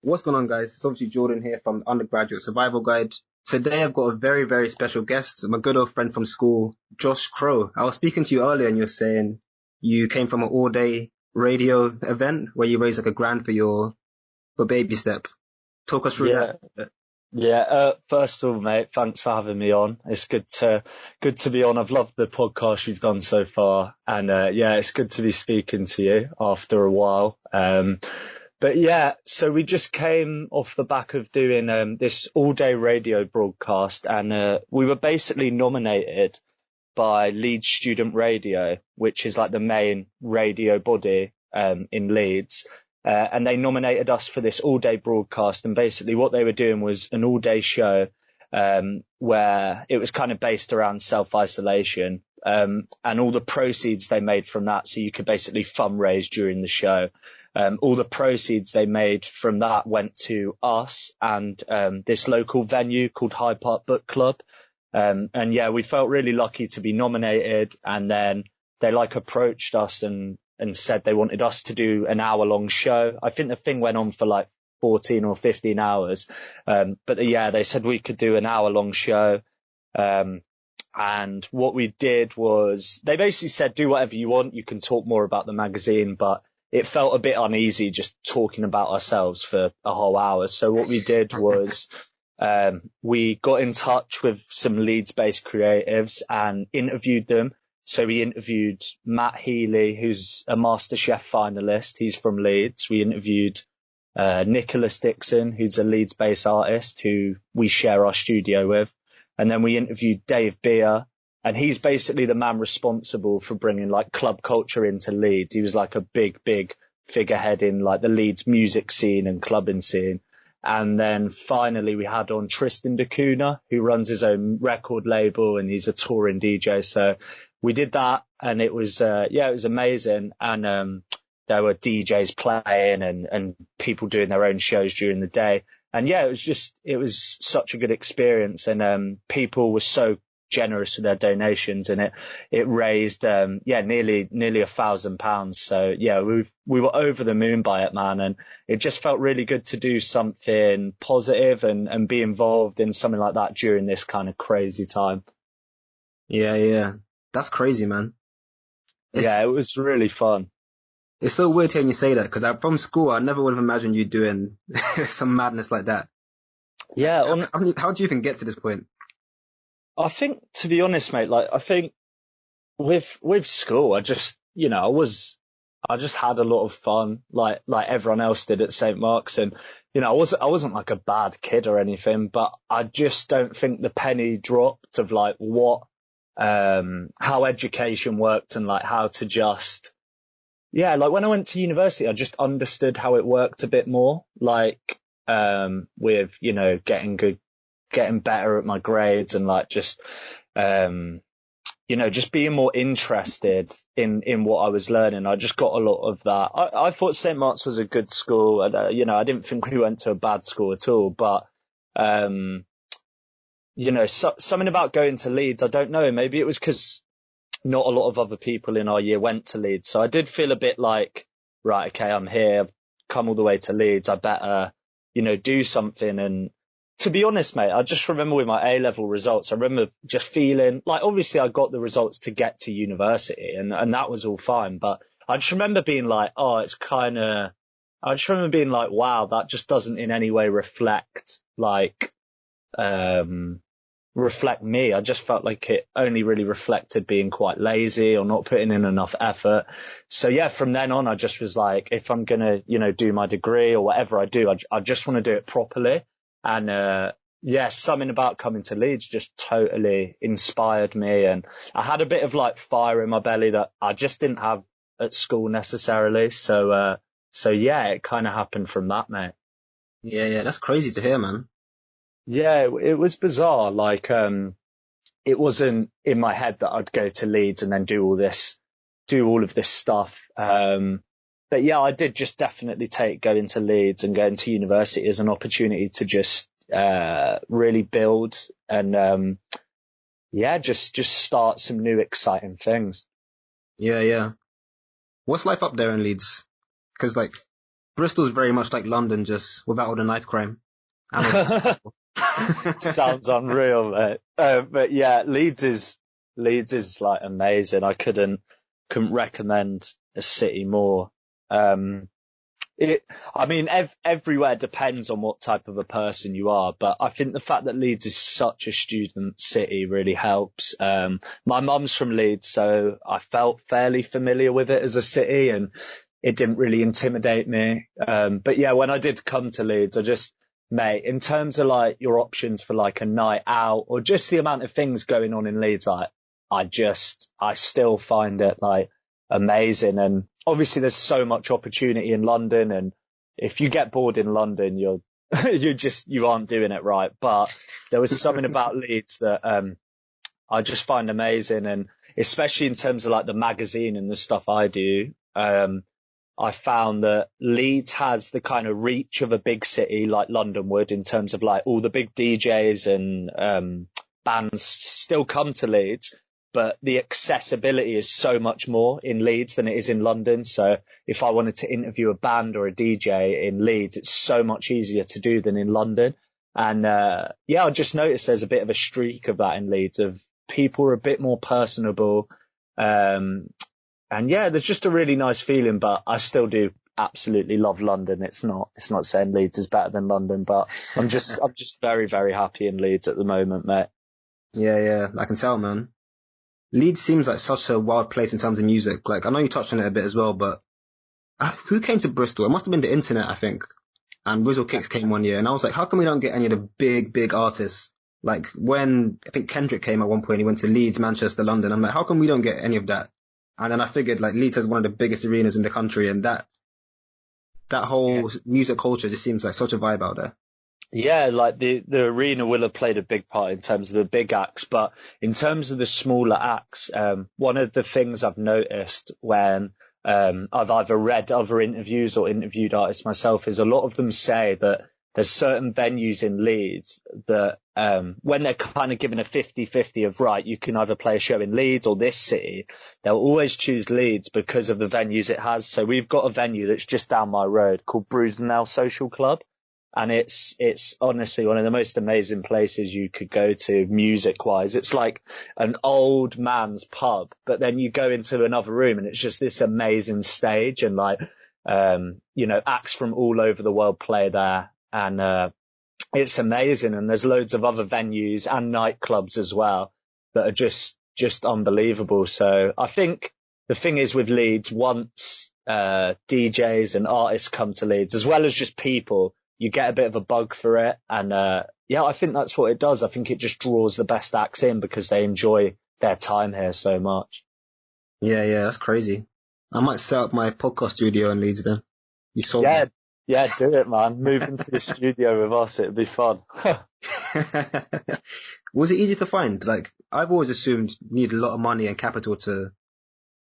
What's going on, guys? It's obviously Jordan here from Undergraduate Survival Guide. Today I've got a very, very special guest, my good old friend from school, Josh Crowe. I was speaking to you earlier and you were saying you came from an all-day radio event where you raised like £1,000 for Babystep. Talk us through Yeah, that. yeah. First of all, mate, thanks for having me on. It's good to be on. I've loved the podcast you've done so far, and yeah, it's good to be speaking to you after a while. But yeah, so we just came off the back of doing this all-day radio broadcast, and we were basically nominated by Leeds Student Radio, which is like the main radio body in Leeds. And they nominated us for this all-day broadcast. And basically what they were doing was an all-day show where it was kind of based around self-isolation and all the proceeds they made from that. So you could basically fundraise during the show. All the proceeds they made from that went to us and this local venue called Hyde Park Book Club. And yeah, we felt really lucky to be nominated. And then they approached us and said they wanted us to do an hour-long show. I think the thing went on for like 14 or 15 hours. But yeah, they said we could do an hour-long show. And what we did was they basically said, do whatever you want. You can talk more about the magazine, but it felt a bit uneasy just talking about ourselves for a whole hour. So what we did was we got in touch with some Leeds-based creatives and interviewed them. So we interviewed Matt Healy, who's a MasterChef finalist. He's from Leeds. We interviewed Nicholas Dixon, who's a Leeds-based artist who we share our studio with. And then we interviewed Dave Beer, and he's basically the man responsible for bringing like club culture into Leeds. He was like a big figurehead in like the Leeds music scene and clubbing scene. And then finally we had on Tristan da Cunha, who runs his own record label and he's a touring DJ. So we did that and it was, it was amazing. And, there were DJs playing and people doing their own shows during the day. And yeah, it was such a good experience. And, people were so generous with their donations and it raised, nearly £1,000. So yeah, we were over the moon by it, man. And it just felt really good to do something positive and be involved in something like that during this kind of crazy time. Yeah. That's crazy, man. Yeah, it was really fun. It's so weird hearing you say that because from school, I never would have imagined you doing some madness like that. Yeah. How do you even get to this point? I think, to be honest, mate, I think with school, I just had a lot of fun, like everyone else did at St. Mark's, and I wasn't like a bad kid or anything, but I just don't think the penny dropped of like what how education worked and like how to just like when I went to university, I just understood how it worked a bit more, like with getting better at my grades and like just just being more interested in what I was learning. I just got a lot of that. I thought St. Mark's was a good school. And, I didn't think we went to a bad school at all. But, something about going to Leeds, I don't know. Maybe it was because not a lot of other people in our year went to Leeds. So I did feel a bit like, right, okay, I'm here. I've come all the way to Leeds. I better, do something. And to be honest, mate, I just remember with my A-level results, I remember just feeling like, obviously I got the results to get to university and that was all fine. But I just remember being like, I just remember being like, wow, that just doesn't in any way reflect me. I just felt like it only really reflected being quite lazy or not putting in enough effort. So yeah, from then on, I just was like, if I'm going to, do my degree or whatever I do, I just want to do it properly. And something about coming to Leeds just totally inspired me. And I had a bit of like fire in my belly that I just didn't have at school necessarily. So yeah, it kind of happened from that, mate. Yeah, that's crazy to hear, man. Yeah, it was bizarre. Like, it wasn't in my head that I'd go to Leeds and then do all of this stuff. But yeah, I did just definitely take going to Leeds and going to university as an opportunity to just really build and just start some new exciting things. Yeah. What's life up there in Leeds? Because like Bristol's very much like London, just without all the knife crime. And all the Sounds unreal, mate. But yeah, Leeds is like amazing. I couldn't recommend a city more. Um, I mean, everywhere depends on what type of a person you are, but I think the fact that Leeds is such a student city really helps. My mum's from Leeds, so I felt fairly familiar with it as a city, and it didn't really intimidate me. But yeah, when I did come to Leeds, mate, in terms of like your options for like a night out or just the amount of things going on in Leeds, like I still find it like amazing. And obviously there's so much opportunity in London. And if you get bored in London, you aren't doing it right. But there was something about Leeds that, I just find amazing. And especially in terms of like the magazine and the stuff I do, I found that Leeds has the kind of reach of a big city like London would in terms of like all the big DJs and bands still come to Leeds, but the accessibility is so much more in Leeds than it is in London. So if I wanted to interview a band or a DJ in Leeds, it's so much easier to do than in London. And yeah, I just noticed there's a bit of a streak of that in Leeds, of people are a bit more personable. And yeah, there's just a really nice feeling, but I still do absolutely love London. It's not saying Leeds is better than London, but I'm just very, very happy in Leeds at the moment, mate. Yeah, I can tell, man. Leeds seems like such a wild place in terms of music. Like, I know you touched on it a bit as well, but who came to Bristol? It must have been the internet, I think. And Rizzle Kicks came one year, and I was like, how come we don't get any of the big artists? Like when I think Kendrick came at one point, he went to Leeds, Manchester, London. I'm like, how come we don't get any of that? And then I figured like Leeds has one of the biggest arenas in the country, and that whole music culture just seems like such a vibe out there. Yeah, like the arena will have played a big part in terms of the big acts, but in terms of the smaller acts, one of the things I've noticed when I've either read other interviews or interviewed artists myself is a lot of them say that there's certain venues in Leeds that when they're kind of given a 50-50 of right, you can either play a show in Leeds or this city, they'll always choose Leeds because of the venues it has. So we've got a venue that's just down my road called Brudenell Social Club. And it's honestly one of the most amazing places you could go to music wise. It's like an old man's pub, but then you go into another room and it's just this amazing stage, and like, acts from all over the world play there. And, it's amazing. And there's loads of other venues and nightclubs as well that are just unbelievable. So I think the thing is with Leeds, once, DJs and artists come to Leeds, as well as just people, you get a bit of a bug for it. And, I think that's what it does. I think it just draws the best acts in because they enjoy their time here so much. Yeah, that's crazy. I might set up my podcast studio in Leeds then. You sold me. Yeah, do it, man. Move into the studio with us. It'd be fun. Was it easy to find? Like, I've always assumed you need a lot of money and capital to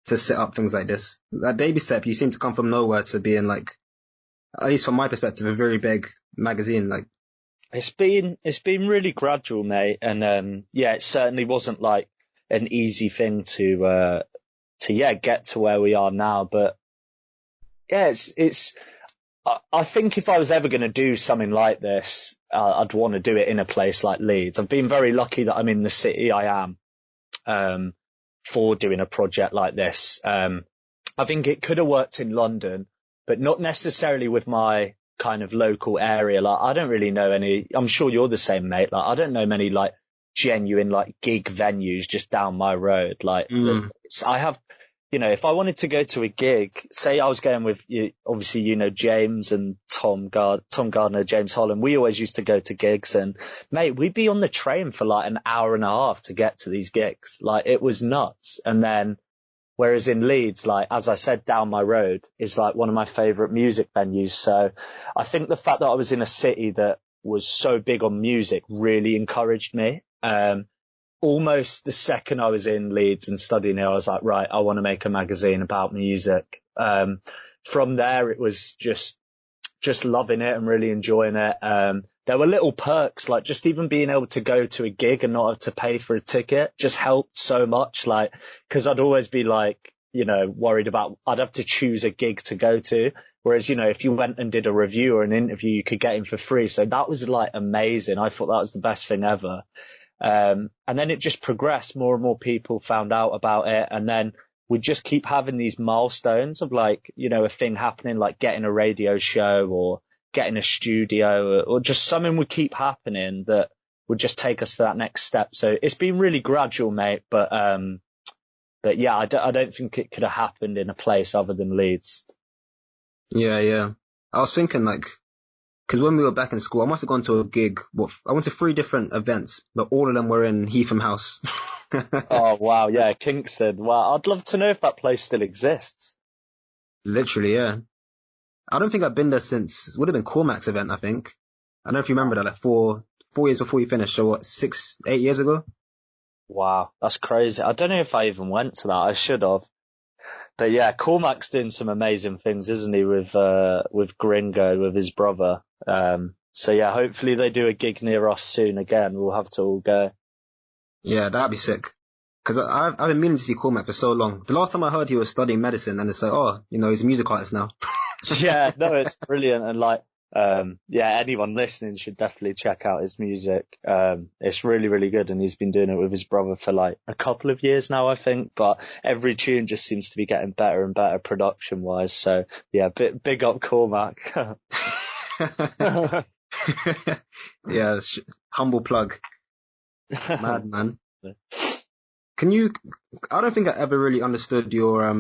set up things like this. Like Babystep, you seem to come from nowhere to being like, at least from my perspective, a very big magazine. Like, it's been really gradual, mate. And, it certainly wasn't like an easy thing to get to where we are now. But yeah, I think if I was ever going to do something like this, I'd want to do it in a place like Leeds. I've been very lucky that I'm in the city I am, for doing a project like this. I think it could have worked in London, but not necessarily with my kind of local area. Like, I don't really know any, I'm sure you're the same, mate. Like, I don't know many like genuine like gig venues just down my road. Like, I have, if I wanted to go to a gig, say I was going with you, obviously, James and Tom Gardner, James Holland, we always used to go to gigs, and mate, we'd be on the train for like an hour and a half to get to these gigs. Like, it was nuts. And then, whereas in Leeds, like, as I said, down my road is like one of my favorite music venues. So I think the fact that I was in a city that was so big on music really encouraged me. Almost the second I was in Leeds and studying here, I was like, right, I want to make a magazine about music. From there, it was just loving it and really enjoying it. There were little perks, like just even being able to go to a gig and not have to pay for a ticket just helped so much. Like, cause I'd always be like, worried about, I'd have to choose a gig to go to. Whereas, if you went and did a review or an interview, you could get in for free. So that was like amazing. I thought that was the best thing ever. And then it just progressed. More and more people found out about it. And then we just keep having these milestones of like, a thing happening, like getting a radio show or getting a studio or just something would keep happening that would just take us to that next step. So it's been really gradual, mate. But yeah, I don't think it could have happened in a place other than Leeds. Yeah. I was thinking like, because when we were back in school, I must have gone to a gig. I went to 3 different events, but all of them were in Heatham House. Oh, wow. Yeah, Kingston. Wow. I'd love to know if that place still exists. Literally, yeah. I don't think I've been there since, it would have been Cormac's event, I think. I don't know if you remember that, like 4 years before you finished, so what, 6, 8 years ago? Wow, that's crazy. I don't know if I even went to that. I should have. But yeah, Cormac's doing some amazing things, isn't he, with Gringo, with his brother. So yeah, hopefully they do a gig near us soon again. We'll have to all go. Yeah, that'd be sick. Because I've been meaning to see Cormac for so long. The last time I heard he was studying medicine, and it's like, he's a music artist now. Yeah, no, it's brilliant. And like, anyone listening should definitely check out his music. It's really, really good. And he's been doing it with his brother for like a couple of years now, I think. But every tune just seems to be getting better and better production wise. So yeah, big up Cormac. Yeah, humble plug. Mad man. I don't think I ever really understood your,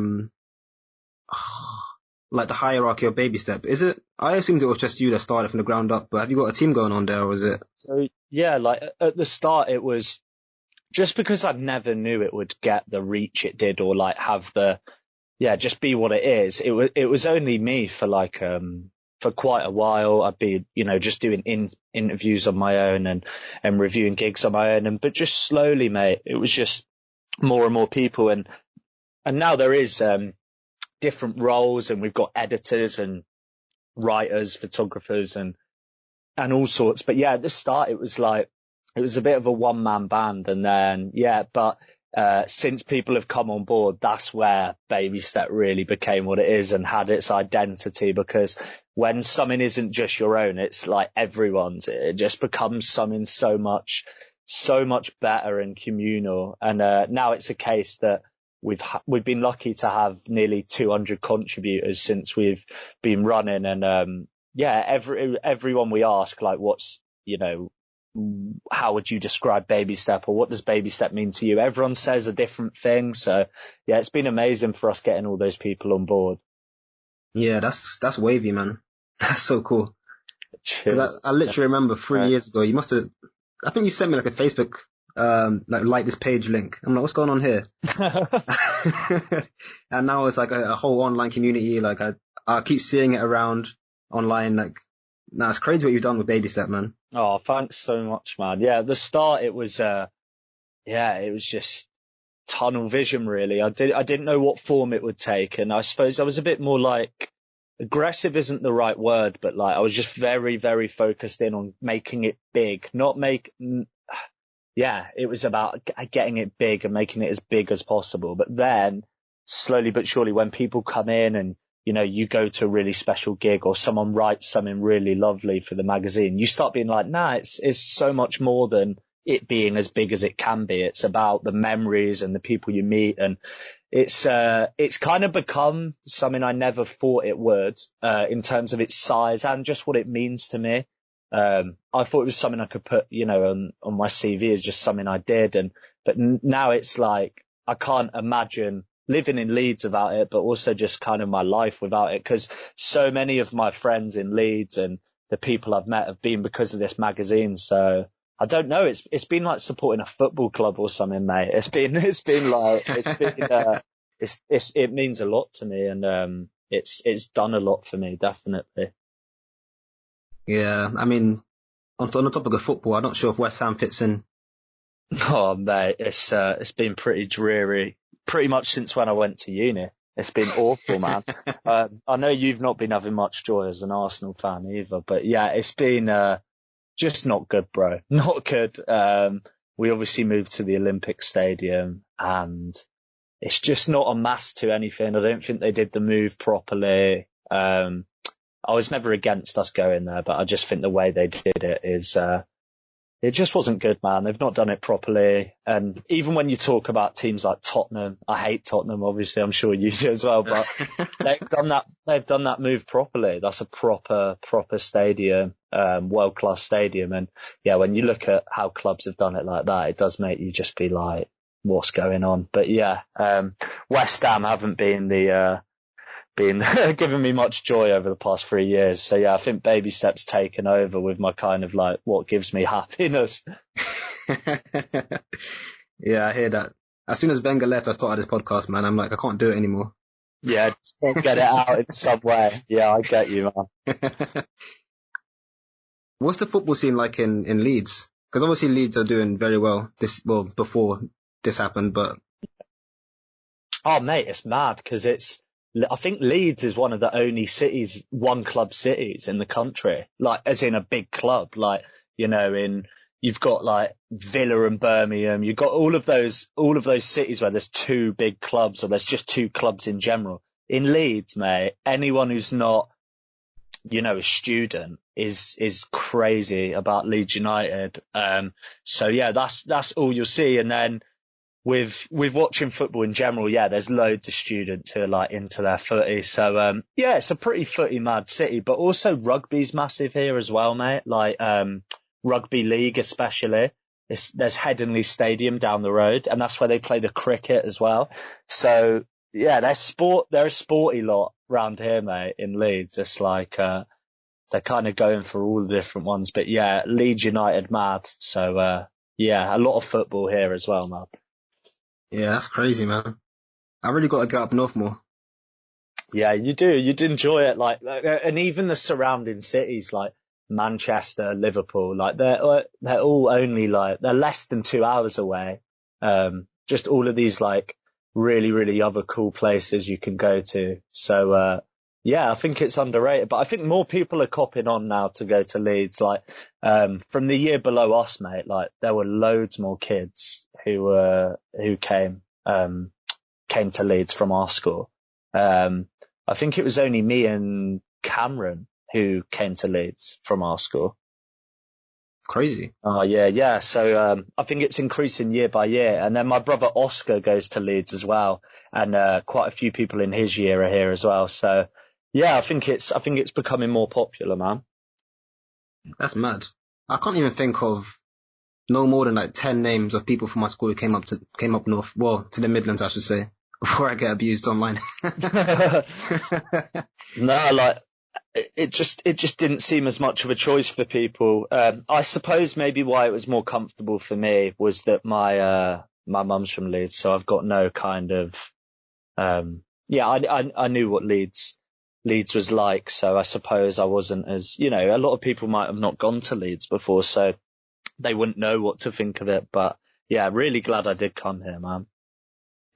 like the hierarchy of Babystep. I assumed it was just you that started from the ground up, but have you got a team going on there, or is it? So yeah, like at the start it was just because I never knew it would get the reach it did or like have just be what it is. It was only me for like, for quite a while. I'd be, just doing interviews on my own and reviewing gigs on my own. But just slowly, mate, it was just more and more people. And now there is, different roles, and we've got editors and writers, photographers and all sorts. But yeah, at the start it was a bit of a one-man band. And then, but since people have come on board, that's where Babystep really became what it is and had its identity, because when something isn't just your own, it's like everyone's. It just becomes something so much better and communal. And now it's a case that we've been lucky to have nearly 200 contributors since we've been running. And everyone we ask, like, what's, how would you describe Babystep, or what does Babystep mean to you? Everyone says a different thing. So yeah, it's been amazing for us getting all those people on board. Yeah, that's wavy, man. That's so cool. Cheers. I literally remember 3 years ago, I think you sent me like a Facebook, like this page link. I'm like, what's going on here? And now it's like a whole online community. Like I keep seeing it around online. Like, nah, it's crazy what you've done with Babystep, man. Oh, thanks so much, man. Yeah, at the start it was just tunnel vision, really. I didn't know what form it would take, and I suppose I was a bit more like, aggressive isn't the right word, but like I was just very, very focused in on making it big, it was about getting it big and making it as big as possible. But then slowly but surely, when people come in and, you go to a really special gig or someone writes something really lovely for the magazine, you start being like, nah, it's so much more than it being as big as it can be. It's about the memories and the people you meet. And it's kind of become something I never thought it would, in terms of its size and just what it means to me. I thought it was something I could put, on my CV as just something I did. But now it's like, I can't imagine living in Leeds without it, but also just kind of my life without it, because so many of my friends in Leeds and the people I've met have been because of this magazine. So I don't know. It's been like supporting a football club or something, mate. It means a lot to me, and it's done a lot for me, definitely. Yeah, I mean, on the topic of football, I'm not sure if West Ham fits in. Oh, mate, it's been pretty dreary, pretty much since when I went to uni. It's been awful, man. I know you've not been having much joy as an Arsenal fan either, but yeah, it's been just not good, bro. Not good. We obviously moved to the Olympic Stadium, and it's just not a mass to anything. I don't think they did the move properly. I was never against us going there, but I just think the way they did it is, it just wasn't good, man. They've not done it properly. And even when you talk about teams like Tottenham, I hate Tottenham, obviously, I'm sure you do as well, but they've done that move properly. That's a proper stadium, world-class stadium. And yeah, when you look at how clubs have done it like that, it does make you just be like, what's going on? But yeah, West Ham haven't been giving me much joy over the past 3 years. So yeah, I think Babystep's taken over with my kind of like what gives me happiness. Yeah, I hear that. As soon as Wenger left, I started this podcast, man. I'm like, I can't do it anymore. Yeah, just get it out in some way. Yeah, I get you, man. What's the football scene like in Leeds? Because obviously Leeds are doing very well before this happened, but Oh mate, it's mad because I think Leeds is one of the only one club cities in the country, like as in a big club, like, you've got like Villa and Birmingham, you've got all of those cities where there's two big clubs or there's just two clubs in general. In Leeds, mate, anyone who's not, a student is crazy about Leeds United. So yeah, that's all you'll see. And then with watching football in general, yeah, there's loads of students who are like into their footy. So, yeah, it's a pretty footy mad city, but also rugby's massive here as well, mate. Like, rugby league, especially. There's Headingley Stadium down the road, and that's where they play the cricket as well. So yeah, they're a sporty lot round here, mate, in Leeds. It's like, they're kind of going for all the different ones, but yeah, Leeds United mad. So, yeah, a lot of football here as well, man. yeah, that's crazy, man. I really got to get up north more. Yeah, you do. You'd enjoy it, and even the surrounding cities like Manchester, Liverpool, like they're all only like they're less than 2 hours away. Just all of these like really, really other cool places you can go to. So, yeah, I think it's underrated, but I think more people are copping on now to go to Leeds. Like, from the year below us, mate, like there were loads more kids who came to Leeds from our school. I think it was only me and Cameron who came to Leeds from our school. Crazy. Oh, yeah. So I think it's increasing year by year. And then my brother Oscar goes to Leeds as well. And quite a few people in his year are here as well. So, yeah, I think it's becoming more popular, man. That's mad. I can't even think of no more than like 10 names of people from my school who came up north. Well, to the Midlands, I should say, before I get abused online. No, like it just didn't seem as much of a choice for people. I suppose maybe why it was more comfortable for me was that my mum's from Leeds, so I've got no kind of I knew what Leeds was like, so I suppose I wasn't as, a lot of people might have not gone to Leeds before, so they wouldn't know what to think of it. But yeah, really glad I did come here, man.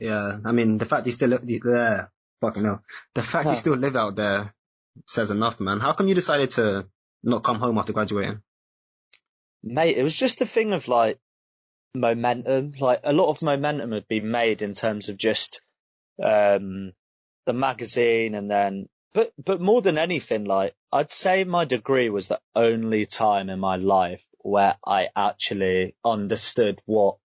Yeah, I mean, the fact you still fucking hell. The fact you still live out there says enough, man. How come you decided to not come home after graduating? Mate, it was just a thing of like momentum. Like a lot of momentum had been made in terms of just the magazine, and then but more than anything, like I'd say my degree was the only time in my life where I actually understood what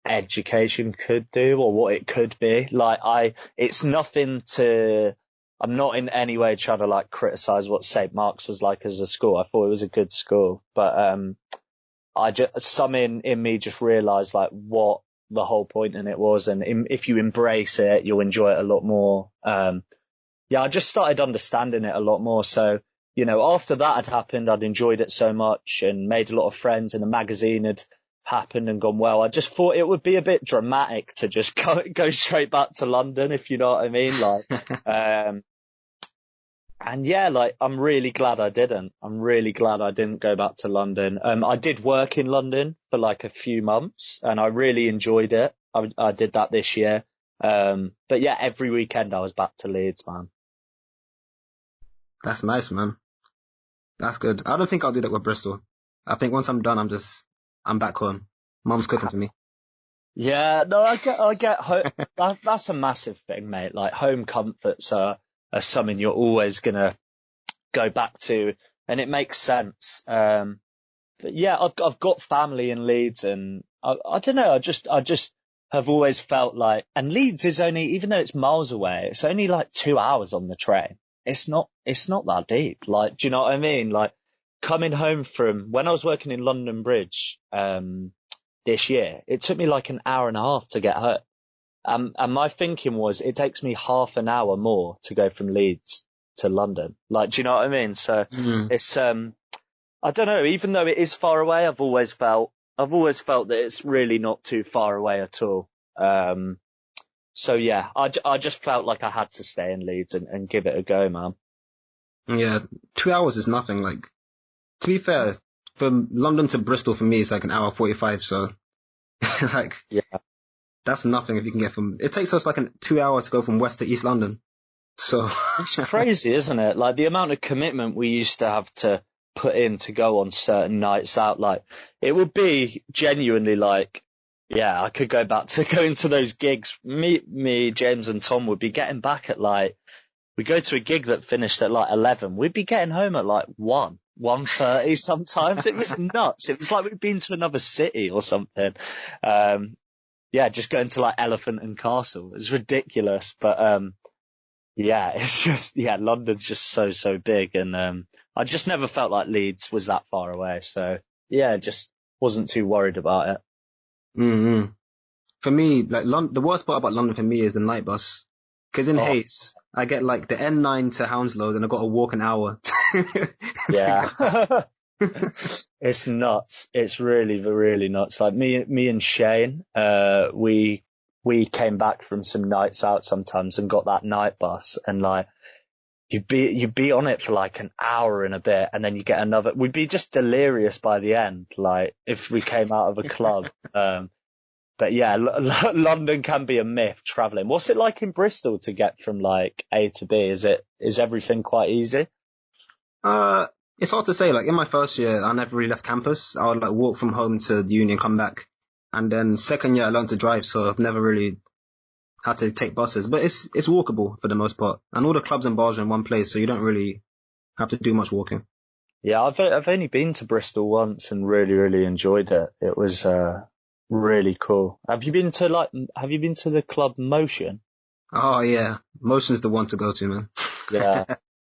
education could do or what it could be. Like it's nothing to, I'm not in any way trying to like criticize what St. Mark's was like as a school. I thought it was a good school, but some in me just realized like what the whole point in it was, and if you embrace it, you'll enjoy it a lot more. I just started understanding it a lot more. So, after that had happened, I'd enjoyed it so much and made a lot of friends, and the magazine had happened and gone well. I just thought it would be a bit dramatic to just go straight back to London, if you know what I mean. Like, and yeah, like I'm really glad I didn't. I'm really glad I didn't go back to London. I did work in London for like a few months, and I really enjoyed it. I did that this year. But yeah, every weekend I was back to Leeds, man. That's nice, man. That's good. I don't think I'll do that with Bristol. I think once I'm done, I'm back home. Mom's cooking for me. Yeah, no, that's a massive thing, mate. Like home comforts are something you're always gonna go back to, and it makes sense. But yeah, I've got family in Leeds, and I don't know. I just have always felt like, and Leeds is only, even though it's miles away, it's only like 2 hours on the train. It's not that deep. Like, do you know what I mean? Like coming home from when I was working in London Bridge, this year, it took me like an hour and a half to get home. And my thinking was, it takes me half an hour more to go from Leeds to London. Like, do you know what I mean? So Mm. it's, I don't know, even though it is far away, I've always felt that it's really not too far away at all. So yeah, I just felt like I had to stay in Leeds and give it a go, man. Yeah, 2 hours is nothing. Like, to be fair, from London to Bristol for me is like an hour 45. So, like, Yeah, that's nothing if you can get from. It takes us like 2 hours to go from West to East London. So, it's crazy, isn't it? Like the amount of commitment we used to have to put in to go on certain nights out. Like it would be genuinely like, yeah, I could go back to going to those gigs. Me, James and Tom would be getting back at like, we go to a gig that finished at like 11. We'd be getting home at like 1:30 sometimes. It was nuts. It was like we'd been to another city or something. Um, yeah, just going to like Elephant and Castle. It was ridiculous. But, yeah, it's just, yeah, London's just so big. And, I just never felt like Leeds was that far away. So yeah, just wasn't too worried about it. mm-hmm. For me, like the worst part about London for me is the night bus. Because in Oh, Hayes, I get like the N9 to Hounslow, then I got to walk an hour to yeah. get back. It's nuts. It's really nuts. Like me and Shane, we came back from some nights out sometimes and got that night bus, and like you'd be on it for like an hour and a bit, and then you get another. We'd be just delirious by the end, like if we came out of a club. But yeah, London can be a myth traveling. What's it like in Bristol to get from like A to B? Is everything quite easy? Uh, it's hard to say. Like in my first year, I never really left campus. I would like walk from home to the uni and come back. And then second year, I learned to drive, so I've never really had to take buses. But it's walkable for the most part, and all the clubs and bars are in one place, so you don't really have to do much walking. Yeah, I've only been to Bristol once and really enjoyed it. It was really cool. Have you been to the club Motion? Oh yeah, Motion's the one to go to, man. Yeah,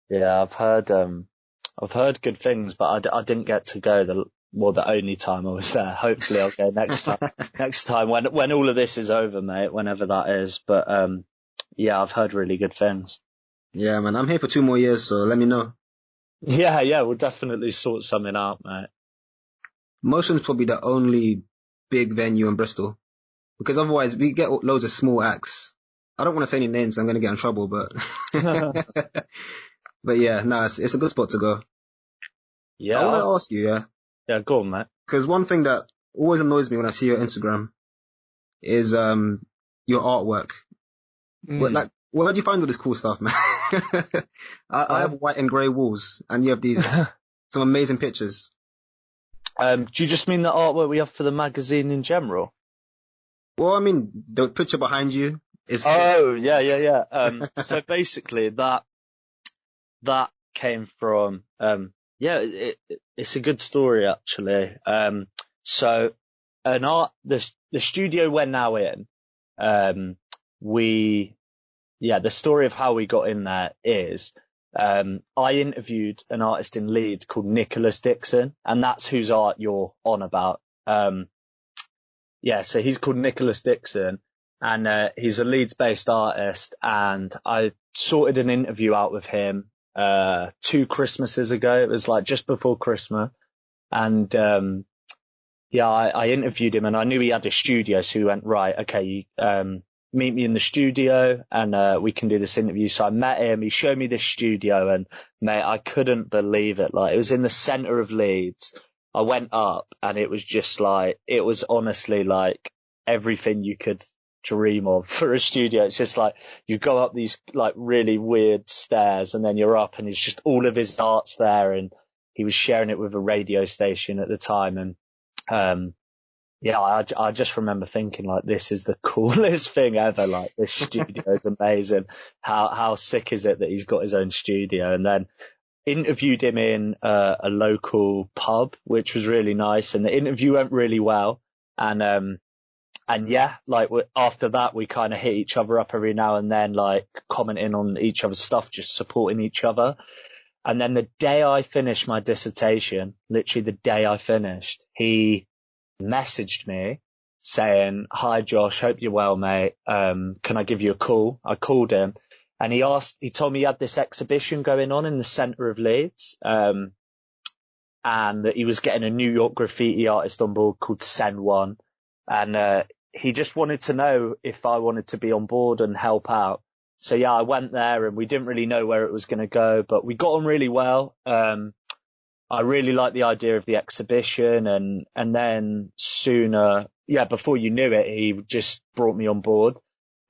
yeah, I've heard good things, but I didn't get to go the only time I was there. Hopefully I'll go next time. Next time when all of this is over, mate, whenever that is. But yeah, I've heard really good things. Yeah, man, I'm here for 2 more years, so let me know. Yeah, we'll definitely sort something out, mate. Motion's probably the only big venue in Bristol because otherwise we get loads of small acts. I don't want to say any names, I'm going to get in trouble, but but yeah, no, it's a good spot to go. I Yeah, want to ask you, yeah, yeah, go on, mate. because one thing that always annoys me when I see your Instagram is your artwork. Mm. Where do you find all this cool stuff, man? I have Um, white and grey walls, and you have these some amazing pictures. do you just mean the artwork we have for the magazine in general? Well, I mean, the picture behind you is Oh, yeah. So basically that came from, yeah, it's a good story actually. So the studio we're now in, um, we, yeah, the story of how we got in there is, I interviewed an artist in Leeds called Nicholas Dixon, and that's whose art you're on about. Yeah, so he's called Nicholas Dixon, and he's a Leeds-based artist. And I sorted an interview out with him 2 Christmases ago. It was like just before Christmas, and yeah, I interviewed him, and I knew he had a studio, so he went, right, okay, meet me in the studio, and we can do this interview. So I met him. He showed me this studio, and mate, I couldn't believe it. Like it was in the centre of Leeds. I went up, and it was just like, it was honestly like everything you could dream of for a studio. It's just like you go up these like really weird stairs, and then you're up, and it's just all of his art's there, and he was sharing it with a radio station at the time, and um yeah, I just remember thinking like, this is the coolest thing ever. Like, this studio is amazing. How sick is it that he's got his own studio? And then interviewed him in a local pub, which was really nice. And the interview went really well. And yeah, like after that, we kind of hit each other up every now and then, like commenting on each other's stuff, just supporting each other. And then the day I finished my dissertation, literally the day I finished, he messaged me saying, "Hi Josh, hope you're well, mate. Can I give you a call?" I called him and he told me he had this exhibition going on in the centre of Leeds, and that he was getting a New York graffiti artist on board called Sen One. And he just wanted to know if I wanted to be on board and help out. So yeah, I went there and we didn't really know where it was going to go, but we got on really well. I really liked the idea of the exhibition, and then before you knew it, he just brought me on board,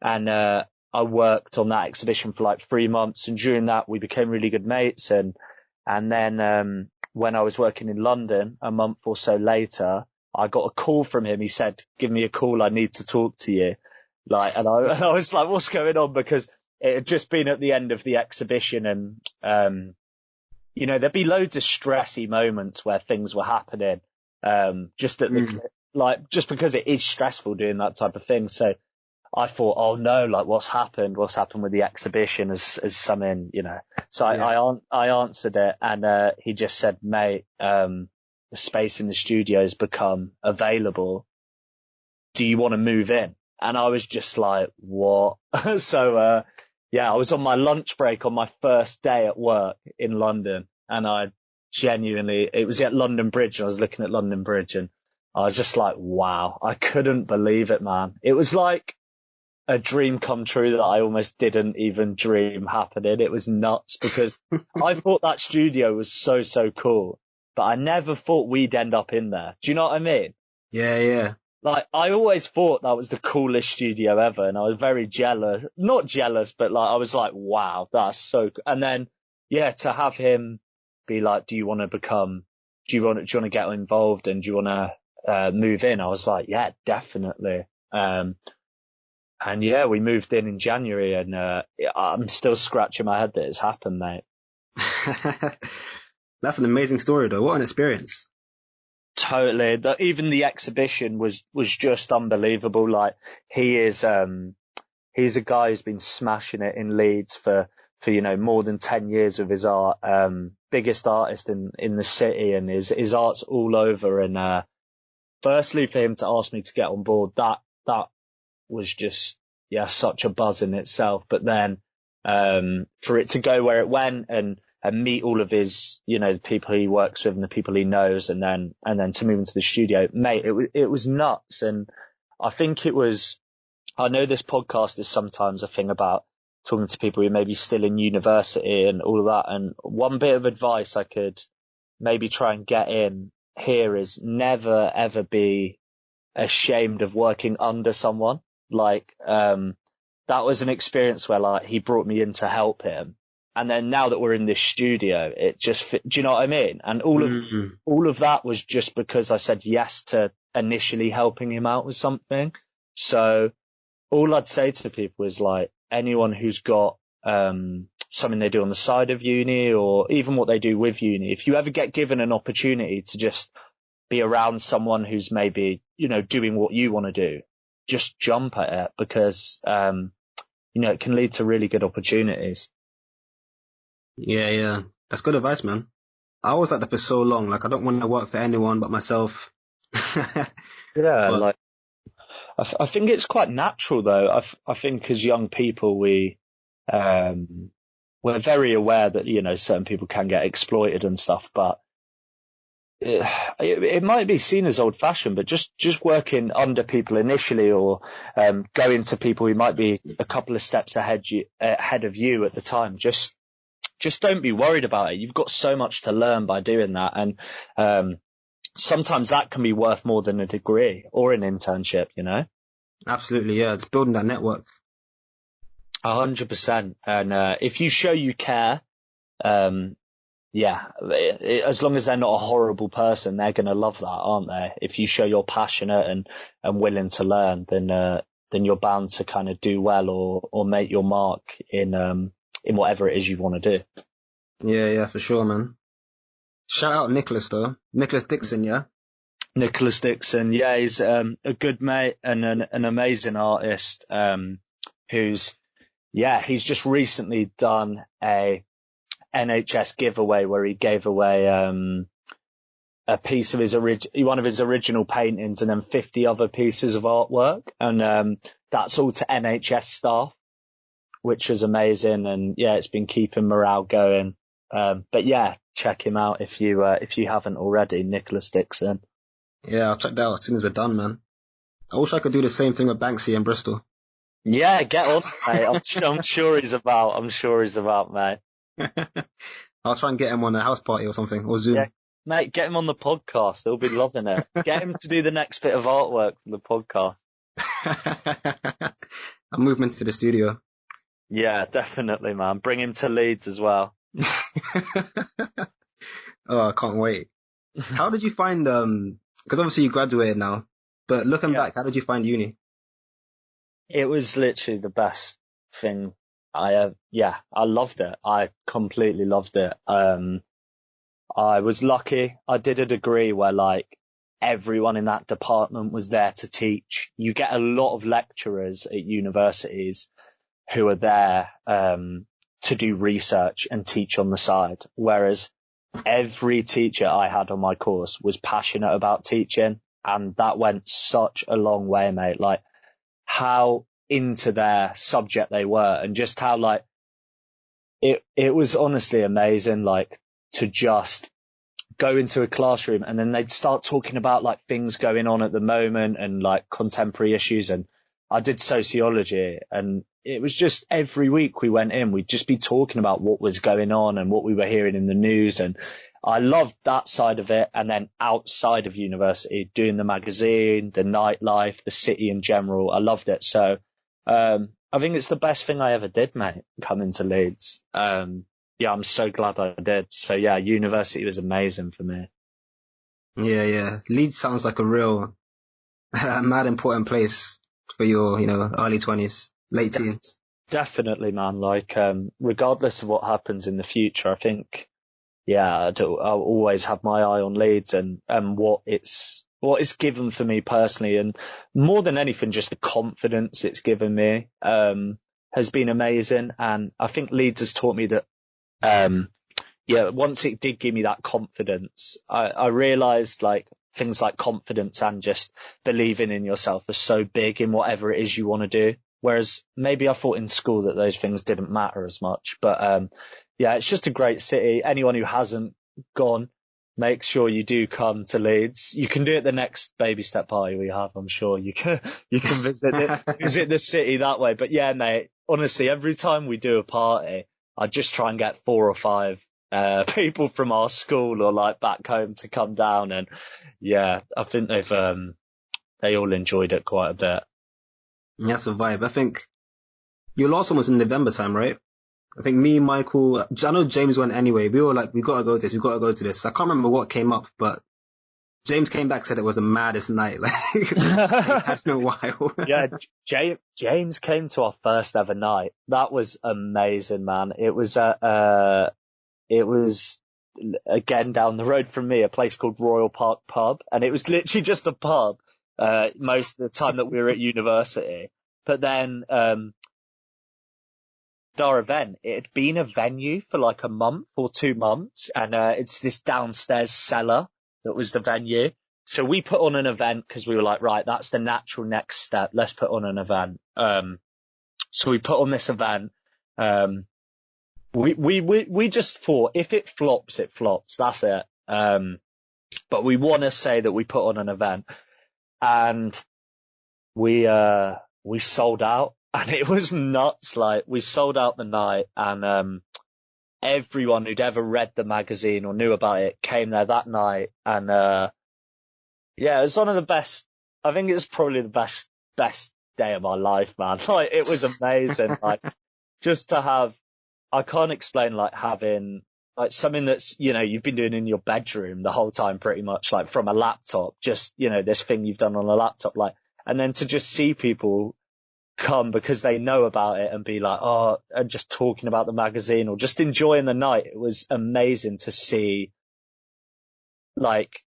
and I worked on that exhibition for like 3 months, and during that we became really good mates, and then when I was working in London a month or so later, I got a call from him. He said, "Give me a call, I need to talk to you." And I was like, "What's going on?" Because it had just been at the end of the exhibition, and there'd be loads of stressy moments where things were happening, just because it is stressful doing that type of thing. So I thought, oh no, like what's happened with the exhibition as something, so yeah. I answered it, and he just said, "Mate, the space in the studio has become available. Do you want to move in?" And I was just like, what? So, I was on my lunch break on my first day at work in London, and it was at London Bridge, and I was looking at London Bridge, and I was just like, wow, I couldn't believe it, man. It was like a dream come true that I almost didn't even dream happening. It was nuts because I thought that studio was so, so cool, but I never thought we'd end up in there. Do you know what I mean? Yeah, yeah. Like, I always thought that was the coolest studio ever, and I was very jealous. Not jealous, but like, I was like, wow, that's so cool. And then, yeah, to have him be like, do you want to get involved, and do you want to move in? I was like, yeah, definitely. And yeah, we moved in January, and I'm still scratching my head that it's happened, mate. That's an amazing story, though. What an experience. Totally. Even the exhibition was just unbelievable. Like, he's a guy who's been smashing it in Leeds for more than 10 years with his art. Biggest artist in the city, and his art's all over. And firstly, for him to ask me to get on board, that was just, such a buzz in itself. But then for it to go where it went, and meet all of his, the people he works with and the people he knows, and then to move into the studio, mate, it was nuts. And I think I know this podcast is sometimes a thing about talking to people who may be still in university and all of that. And one bit of advice I could maybe try and get in here is never, ever be ashamed of working under someone. Like, that was an experience where, like, he brought me in to help him. And then now that we're in this studio, it just fit. Do you know what I mean? And all of that was just because I said yes to initially helping him out with something. So all I'd say to people is, like, anyone who's got something they do on the side of uni, or even what they do with uni, if you ever get given an opportunity to just be around someone who's maybe, doing what you want to do, just jump at it, because, it can lead to really good opportunities. Yeah. That's good advice, man. I always like that for so long. Like, I don't want to work for anyone but myself. Like, I think it's quite natural, though. I think as young people, we're very aware that, certain people can get exploited and stuff, but it might be seen as old fashioned, but just working under people initially, or going to people who might be a couple of steps ahead of you at the time, just don't be worried about it. You've got so much to learn by doing that. And sometimes that can be worth more than a degree or an internship, Absolutely, yeah. It's building that network. 100%. And if you show you care, yeah, as long as they're not a horrible person, they're going to love that, aren't they? If you show you're passionate and willing to learn, then you're bound to kind of do well or make your mark in whatever it is you want to do. Yeah, for sure, man. Shout out Nicholas though. Nicholas Dixon, yeah? Nicholas Dixon, yeah, he's a good mate and an amazing artist who's just recently done a NHS giveaway where he gave away a piece of one of his original paintings and then 50 other pieces of artwork, and that's all to NHS staff, which was amazing, and yeah, it's been keeping morale going. But yeah, check him out if you haven't already, Nicholas Dixon. Yeah, I'll check that out as soon as we're done, man. I wish I could do the same thing with Banksy in Bristol. Yeah, get on, mate. I'm sure he's about, mate. I'll try and get him on a house party or something, or Zoom. Yeah, mate, get him on the podcast. He'll be loving it. Get him to do the next bit of artwork for the podcast. I'll move him into the studio. Yeah, definitely, man. Bring him to Leeds as well. Oh, I can't wait. How did you find, because obviously you graduated now, but looking back, how did you find uni? It was literally the best thing. I loved it. I completely loved it. I was lucky. I did a degree where like everyone in that department was there to teach. You get a lot of lecturers at universities who are there to do research and teach on the side, whereas every teacher I had on my course was passionate about teaching, and that went such a long way, mate. Like how into their subject they were, and just how like it was honestly amazing, like to just go into a classroom and then they'd start talking about like things going on at the moment and like contemporary issues. And I did sociology, and it was just every week we went in, we'd just be talking about what was going on and what we were hearing in the news. And I loved that side of it. And then outside of university, doing the magazine, the nightlife, the city in general, I loved it. So I think it's the best thing I ever did, mate, coming to Leeds. Yeah, I'm so glad I did. So yeah, university was amazing for me. Yeah. Leeds sounds like a real mad important place for your, early 20s, late teens. Definitely, man. Like, regardless of what happens in the future, I think, yeah, I'll always have my eye on Leeds and what it's given for me personally, and more than anything, just the confidence it's given me has been amazing. And I think Leeds has taught me that. Once it did give me that confidence, I realized like things like confidence and just believing in yourself are so big in whatever it is you want to do. Whereas maybe I thought in school that those things didn't matter as much. But it's just a great city. Anyone who hasn't gone, make sure you do come to Leeds. You can do it the next Babystep party we have. I'm sure you can visit the city that way. But yeah, mate, honestly, every time we do a party, I just try and get 4 or 5 people from our school or like back home to come down, and yeah, I think they all enjoyed it quite a bit. Yeah, that's a vibe. I think your last one was in November time, right? I think me, Michael, I know James went anyway. We were like, we gotta go to this. I can't remember what came up, but James came back, said it was the maddest night like had in a while. Yeah, James came to our first ever night. That was amazing, man. It was again down the road from me, a place called Royal Park Pub, and it was literally just a pub most of the time that we were at university. But then our event, it had been a venue for like a month or 2 months, and it's this downstairs cellar that was the venue. So we put on an event because we were like, right, that's the natural next step. Let's put on an event. So we put on this event. We just thought if it flops, it flops. That's it. But we want to say that we put on an event, and we sold out, and it was nuts. Like we sold out the night, and everyone who'd ever read the magazine or knew about it came there that night. And it was one of the best. I think it's probably the best day of my life, man. Like it was amazing. Like just to have. I can't explain like having like something that's, you know, you've been doing in your bedroom the whole time pretty much, like from a laptop, just, you know, this thing you've done on a laptop, like, and then to just see people come because they know about it and be like, oh, and just talking about the magazine or just enjoying the night. It was amazing to see, like,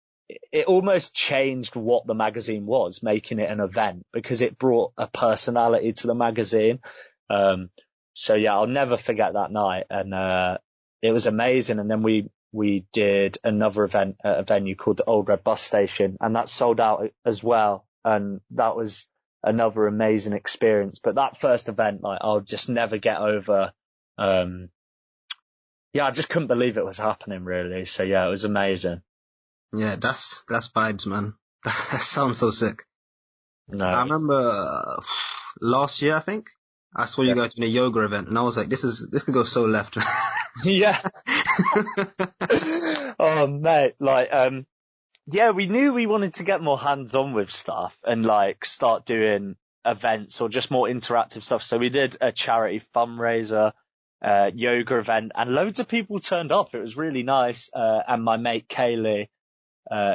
it almost changed what the magazine was, making it an event because it brought a personality to the magazine. So yeah, I'll never forget that night. And, it was amazing. And then we did another event at a venue called the Old Red Bus Station, and that sold out as well. And that was another amazing experience. But that first event, like, I'll just never get over. Yeah, I just couldn't believe it was happening, really. So yeah, it was amazing. Yeah, that's vibes, man. That sounds so sick. No. I remember last year, I think, I saw you guys doing a yoga event, and I was like, this could go so left. Yeah. Oh, mate, like, yeah, we knew we wanted to get more hands-on with stuff and like start doing events or just more interactive stuff. So we did a charity fundraiser, yoga event, and loads of people turned up. It was really nice. And my mate Kaylee,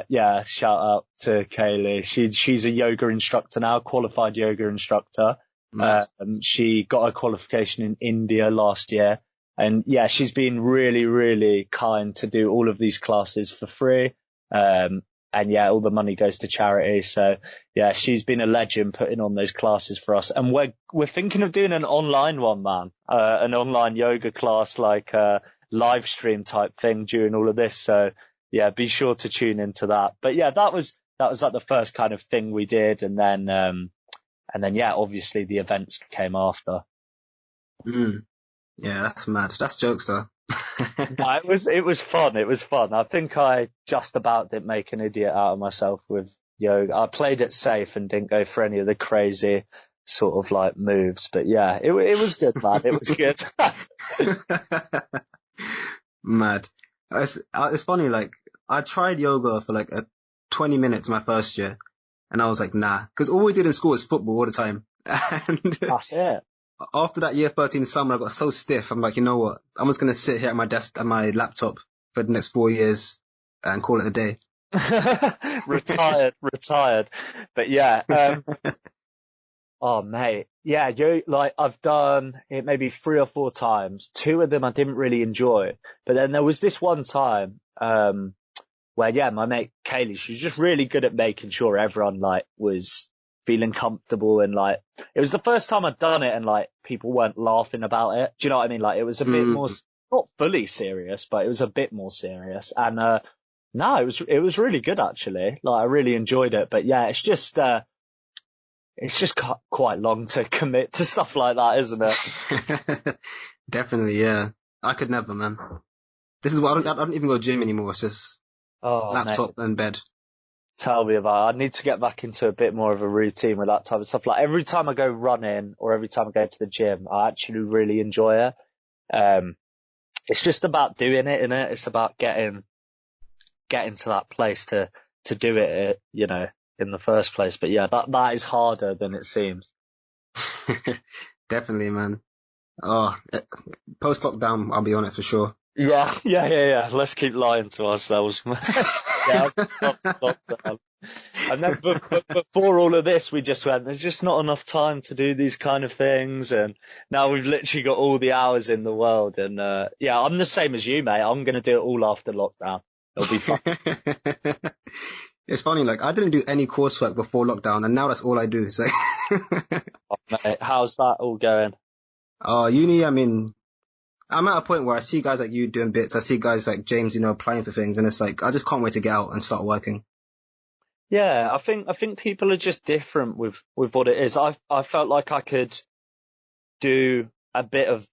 yeah, shout out to Kaylee. She's a yoga instructor now, qualified yoga instructor. Nice. She got her qualification in India last year. And yeah, she's been really, really kind to do all of these classes for free. And yeah, all the money goes to charity. So yeah, she's been a legend putting on those classes for us. And we're thinking of doing an online one, man, an online yoga class, like live stream type thing during all of this. So yeah, be sure to tune into that. But yeah, that was like the first kind of thing we did. And then yeah, obviously the events came after. Yeah, that's mad. That's jokes though. No, it was fun. It was fun. I think I just about didn't make an idiot out of myself with yoga. I played it safe and didn't go for any of the crazy sort of like moves. But yeah, it was good, man. It was good. Mad. It's funny, like, I tried yoga for like 20 minutes my first year, and I was like, nah, because all we did in school was football all the time. And That's it. after that year 13 summer, I got so stiff. I'm like, you know what? I'm just going to sit here at my desk, at my laptop for the next 4 years and call it a day. Retired. But yeah, oh mate, yeah, like I've done it maybe 3 or 4 times. 2 of them I didn't really enjoy, but then there was this one time, where yeah, my mate Kaylee, she was just really good at making sure everyone like was feeling comfortable, and like it was the first time I'd done it and like people weren't laughing about it. Do you know what I mean? Like it was a bit more, not fully serious, but it was a bit more serious. And no, it was really good actually. Like I really enjoyed it. But yeah, it's just quite long to commit to stuff like that, isn't it? Definitely, yeah. I could never, man. This is why I don't even go gym anymore. It's just laptop and bed. Tell me about it. I need to get back into a bit more of a routine with that type of stuff. Like every time I go running or every time I go to the gym, I actually really enjoy it. It's just about doing it, innit? It's about getting to that place to do it, you know, in the first place. But yeah, that is harder than it seems. Definitely, man. Oh, post lockdown, I'll be on it for sure. Yeah. Let's keep lying to ourselves. Yeah, lockdown. And then before all of this, we just went, there's just not enough time to do these kind of things. And now we've literally got all the hours in the world. And yeah, I'm the same as you, mate. I'm going to do it all after lockdown. It'll be fun. It's funny, like I didn't do any coursework before lockdown, and now that's all I do. So, Oh, mate, how's that all going? Uni, I mean, I'm at a point where I see guys like you doing bits. I see guys like James, you know, applying for things, and it's like I just can't wait to get out and start working. Yeah, I think people are just different with what it is. I felt like I could do a bit of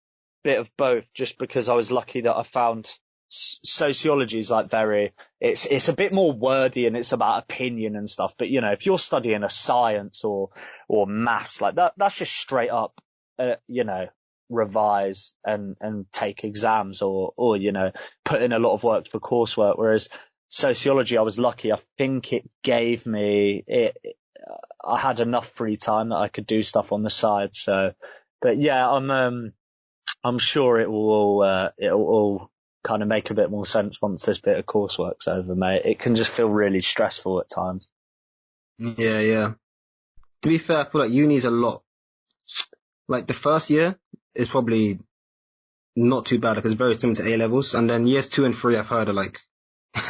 both just because I was lucky that I found sociology is like it's a bit more wordy and it's about opinion and stuff. But you know, if you're studying a science or maths like that, that's just straight up, you know, revise and take exams or you know, put in a lot of work for coursework. Whereas sociology, I was lucky. I think it gave me I had enough free time that I could do stuff on the side. So, but yeah, I'm sure it will all kind of make a bit more sense once this bit of coursework's over, mate. It can just feel really stressful at times. Yeah, yeah. To be fair, I feel like uni's a lot. Like the first year is probably not too bad because it's very similar to A levels, and then years 2 and 3 I've heard are like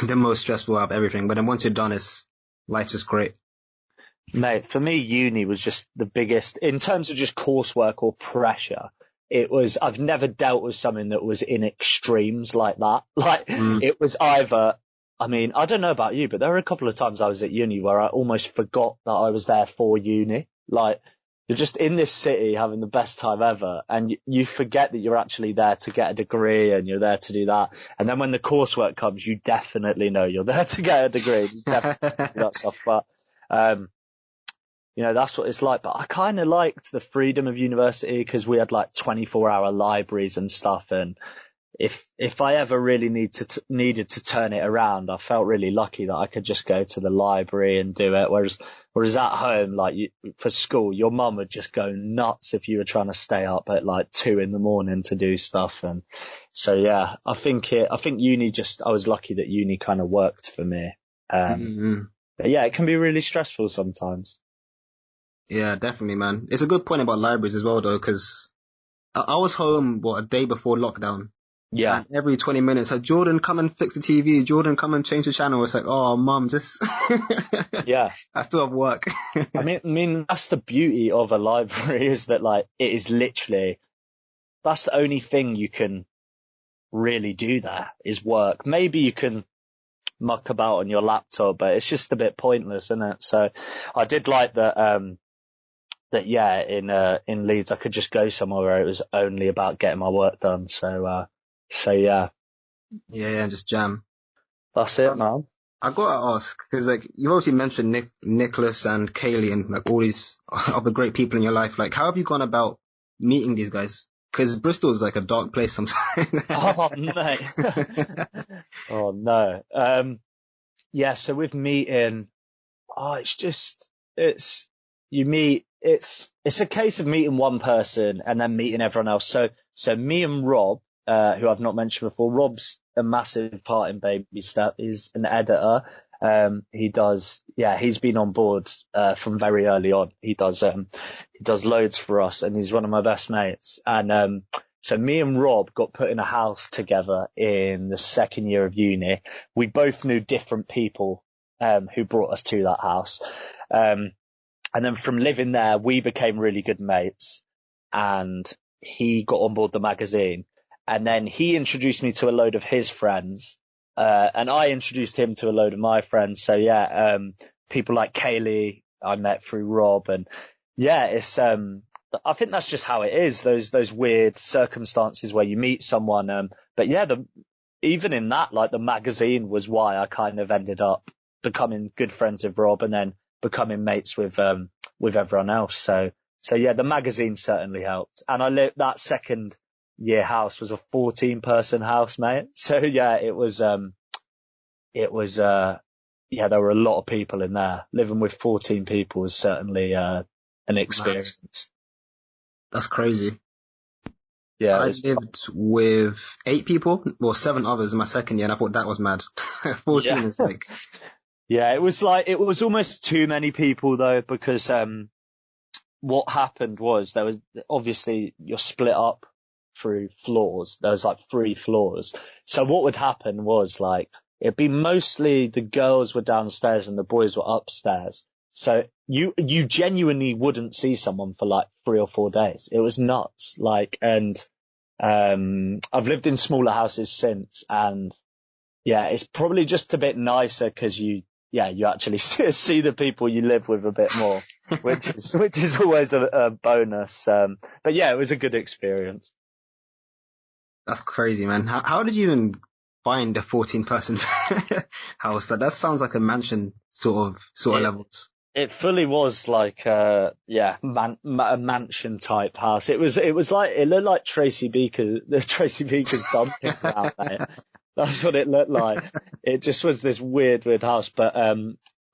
the most stressful out of everything. But then once you're done, life's just great. Mate, for me, uni was just the biggest in terms of just coursework or pressure. I've never dealt with something that was in extremes like that. Like it was either, I mean, I don't know about you, but there were a couple of times I was at uni where I almost forgot that I was there for uni. Like you're just in this city having the best time ever, and you forget that you're actually there to get a degree and you're there to do that. And then when the coursework comes, you definitely know you're there to get a degree. You definitely do that stuff. But, that's what it's like. But I kind of liked the freedom of university because we had like 24-hour libraries and stuff. And if I ever really needed to turn it around, I felt really lucky that I could just go to the library and do it. Whereas at home, like for school, your mum would just go nuts if you were trying to stay up at like 2 a.m. to do stuff. And so, yeah, I think uni I was lucky that uni kind of worked for me. But yeah, it can be really stressful sometimes. Yeah, definitely, man. It's a good point about libraries as well, though, because I was home, a day before lockdown. Yeah. And every 20 minutes, like, Jordan, come and fix the TV. Jordan, come and change the channel. It's like, oh, mum, just... Yeah. I still have work. I mean, that's the beauty of a library is that, like, it is literally... That's the only thing you can really do there is work. Maybe you can muck about on your laptop, but it's just a bit pointless, isn't it? So I did like that... yeah, in Leeds, I could just go somewhere where it was only about getting my work done. So yeah. Yeah, just jam. That's it, man. I gotta ask, because like you obviously mentioned Nicholas and Kaylee and like all these other great people in your life. Like, how have you gone about meeting these guys? Because Bristol is like a dark place sometimes. Oh, mate. Oh, no. Yeah, so with meeting, it's a case of meeting one person and then meeting everyone else. So me and Rob, who I've not mentioned before, Rob's a massive part in Babystep. He's an editor. He's been on board, from very early on. He does loads for us and he's one of my best mates. And, so me and Rob got put in a house together in the second year of uni. We both knew different people, who brought us to that house. And then from living there, we became really good mates and he got on board the magazine and then he introduced me to a load of his friends, and I introduced him to a load of my friends. So yeah, people like Kaylee I met through Rob and yeah, I think that's just how it is. Those weird circumstances where you meet someone. But yeah, even in that, like the magazine was why I kind of ended up becoming good friends with Rob and then becoming mates with everyone else. So yeah, the magazine certainly helped. And that second year house was a 14-person house, mate. So yeah, there were a lot of people in there. Living with 14 people was certainly an experience. That's crazy. Yeah, I lived with 8 people, 7 others in my second year, and I thought that was mad. 14 is like... Yeah, it was almost too many people though, because what happened was there was obviously you're split up through floors. There was like 3 floors. So what would happen was like it'd be mostly the girls were downstairs and the boys were upstairs. So you genuinely wouldn't see someone for like 3 or 4 days. It was nuts. Like, and I've lived in smaller houses since, and yeah, it's probably just a bit nicer because you actually see the people you live with a bit more, which is always a bonus. But yeah, it was a good experience. That's crazy, man. How did you even find a 14-person house? That sounds like a mansion sort of levels. It fully was like a mansion type house. It looked like Tracy Beaker's dumping ground, mate. That's what it looked like. It just was this weird house. But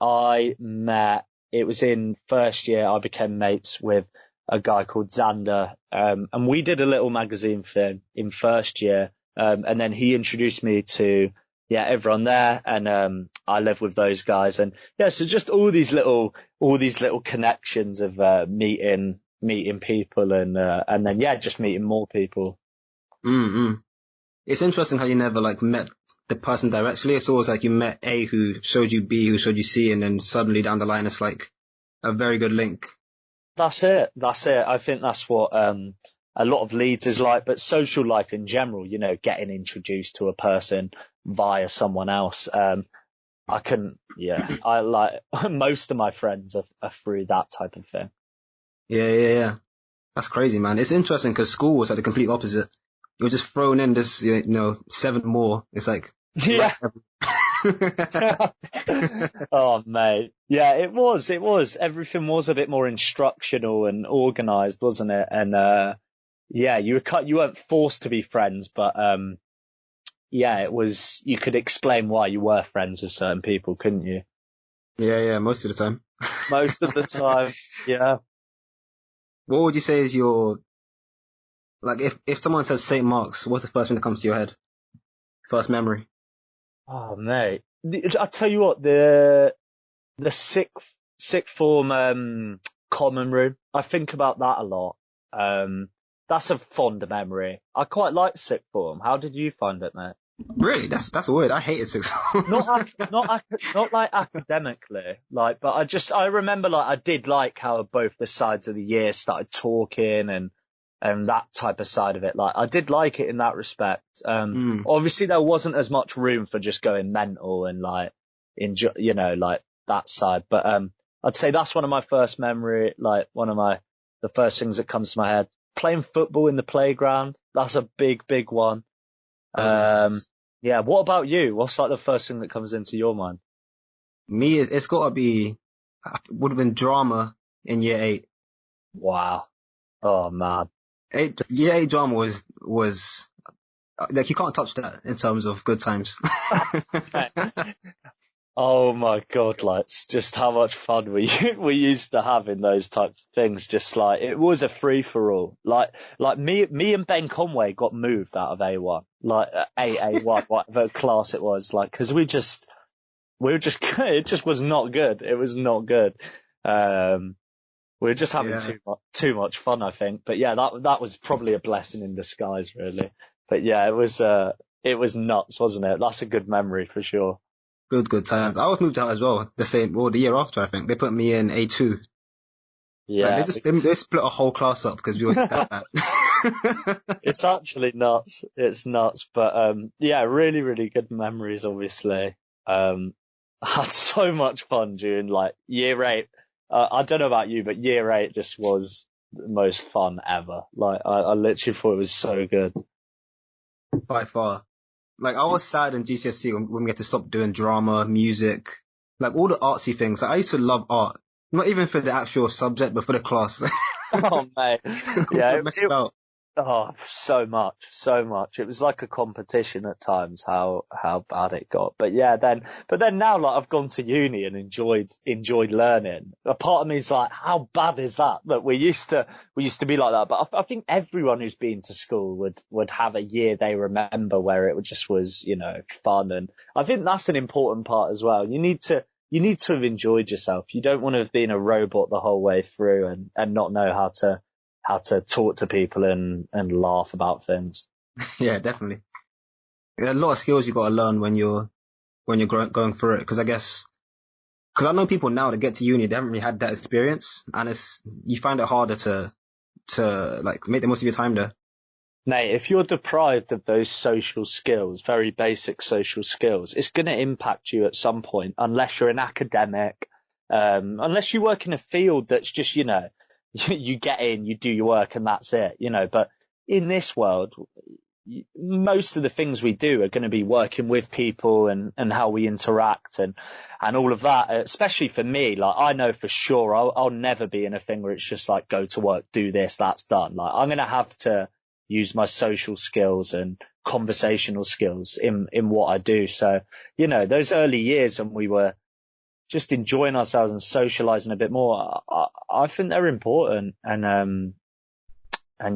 it was in first year, I became mates with a guy called Xander. And we did a little magazine thing in first year. And then he introduced me to, everyone there. And, I live with those guys. And yeah, so just all these little connections of, meeting people and then, just meeting more people. Mm-mm. It's interesting how you never like met the person directly. It's always like you met A who showed you B who showed you C, and then suddenly down the line it's like a very good link. That's it. I think that's what a lot of Leeds is like, but social life in general, getting introduced to a person via someone else. I like most of my friends are through that type of thing. Yeah. That's crazy, man. It's interesting because school was like the complete opposite. You were just thrown in this, 7 more. It's like, Yeah. Oh, mate. Yeah, it was. Everything was a bit more instructional and organized, wasn't it? And, you weren't forced to be friends, but, it was, you could explain why you were friends with certain people, couldn't you? Yeah, most of the time. Most of the time, yeah. What would you say is your, like, if someone says St. Mark's, what's the first thing that comes to your head? First memory? Oh, mate. I tell you what, the sixth form common room, I think about that a lot. That's a fond memory. I quite liked sixth form. How did you find it, mate? Really? That's weird. I hated sixth form. Not like academically, like, but I remember like I did like how both the sides of the year started talking and that type of side of it. Like I did like it in that respect. Obviously there wasn't as much room for just going mental and like enjoy, like that side. But I'd say that's one of my first memory, like the first things that comes to my head. Playing football in the playground, that's a big one. What about you? What's like the first thing that comes into your mind? Me, it's gotta be, would have been drama in year 8. Wow. Oh man. Year 8 drama was like, you can't touch that in terms of good times. Oh my God, like just how much fun we used to have in those types of things. Just like it was a free for all. Like me and Ben Conway got moved out of A1, like A1, whatever class it was, like because we were just it just was not good. It was not good. We were just having too much fun, I think. But yeah, that was probably a blessing in disguise, really. But yeah, it was nuts, wasn't it? That's a good memory for sure. Good times. I was moved out as well. The year after, I think they put me in A2. Yeah, like they split a whole class up because we were that bad. It's actually nuts. It's nuts, but really, really good memories. Obviously, I had so much fun during like year 8. I don't know about you, but year 8 just was the most fun ever. Like I literally thought it was so good. By far. Like I was sad in GCSE when we had to stop doing drama, music, like all the artsy things. Like, I used to love art, not even for the actual subject, but for the class. Oh mate, yeah, Mess about. so much. It was like a competition at times how bad it got. But then now like I've gone to uni and enjoyed learning. A part of me is like, how bad is that we used to be like that? But I think everyone who's been to school would have a year they remember where it just was, fun. And I think that's an important part as well. You need to have enjoyed yourself. You don't want to have been a robot the whole way through and not know how to talk to people and laugh about things. Yeah, definitely. There are a lot of skills you got to learn when you're going through it. Because I know people now that get to uni, they haven't really had that experience, and you find it harder to like make the most of your time there. Mate, if you're deprived of those social skills, very basic social skills, it's going to impact you at some point, unless you're an academic, unless you work in a field that's just, you get in, you do your work and that's it, but in this world, most of the things we do are going to be working with people and how we interact and all of that, especially for me. Like, I know for sure I'll never be in a thing where it's just like, go to work, do this, that's done. Like, I'm going to have to use my social skills and conversational skills in what I do. So, those early years when we were just enjoying ourselves and socializing a bit more, I think they're important. And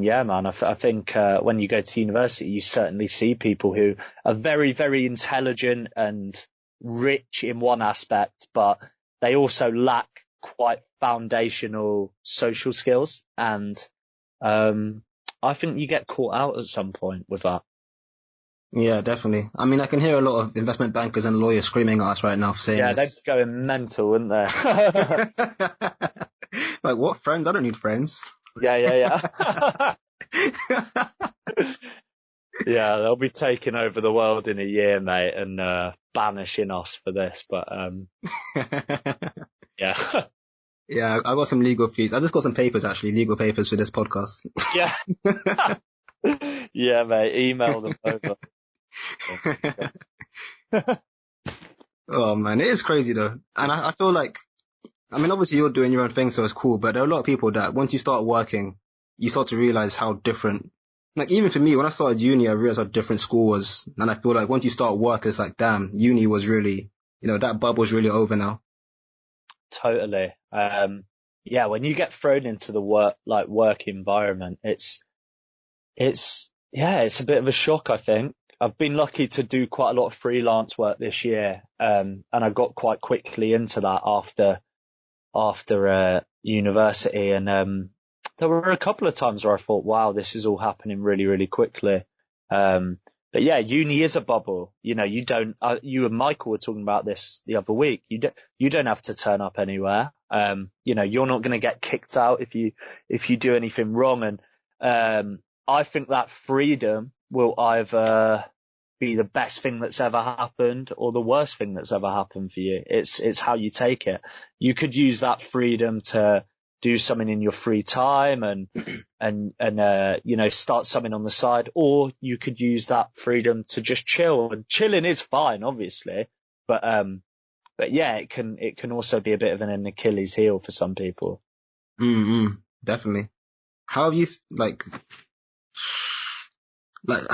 yeah, man, I think when you go to university, you certainly see people who are very, very intelligent and rich in one aspect, but they also lack quite foundational social skills. And I think you get caught out at some point with that. Yeah, definitely. I mean, I can hear a lot of investment bankers and lawyers screaming at us right now for saying Yeah, they're this. going mental, aren't they? Like, what friends? I don't need friends. Yeah. Yeah, they'll be taking over the world in a year, mate, and banishing us for this. But yeah, Yeah, I got some legal fees. I just got some papers, actually, legal papers for this podcast. yeah, yeah, mate. Email them over. Oh man, it is crazy though. And I feel like, I mean, obviously you're doing your own thing, so it's cool, but there are a lot of people that once you start working, you start to realize how different, like even for me, when I started uni, I realized how different school was. And I feel like once you start work, it's like, damn, uni was really, that bubble's really over now. Totally. Yeah, when you get thrown into the work environment, it's a bit of a shock, I think. I've been lucky to do quite a lot of freelance work this year, and I got quite quickly into that after university, and there were a couple of times where I thought, wow, this is all happening really, really quickly. But yeah, uni is a bubble. You and Michael were talking about this the other week. You don't have to turn up anywhere. You're not going to get kicked out if you do anything wrong. And I think that freedom will either be the best thing that's ever happened or the worst thing that's ever happened for you. It's how you take it. You could use that freedom to do something in your free time and start something on the side, or you could use that freedom to just chill. And chilling is fine, obviously, but yeah, it can also be a bit of an Achilles heel for some people. Definitely. How have you I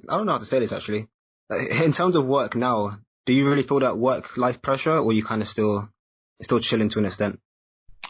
don't know how to say this actually. In terms of work now, do you really feel that work-life pressure, or you kind of still chilling to an extent?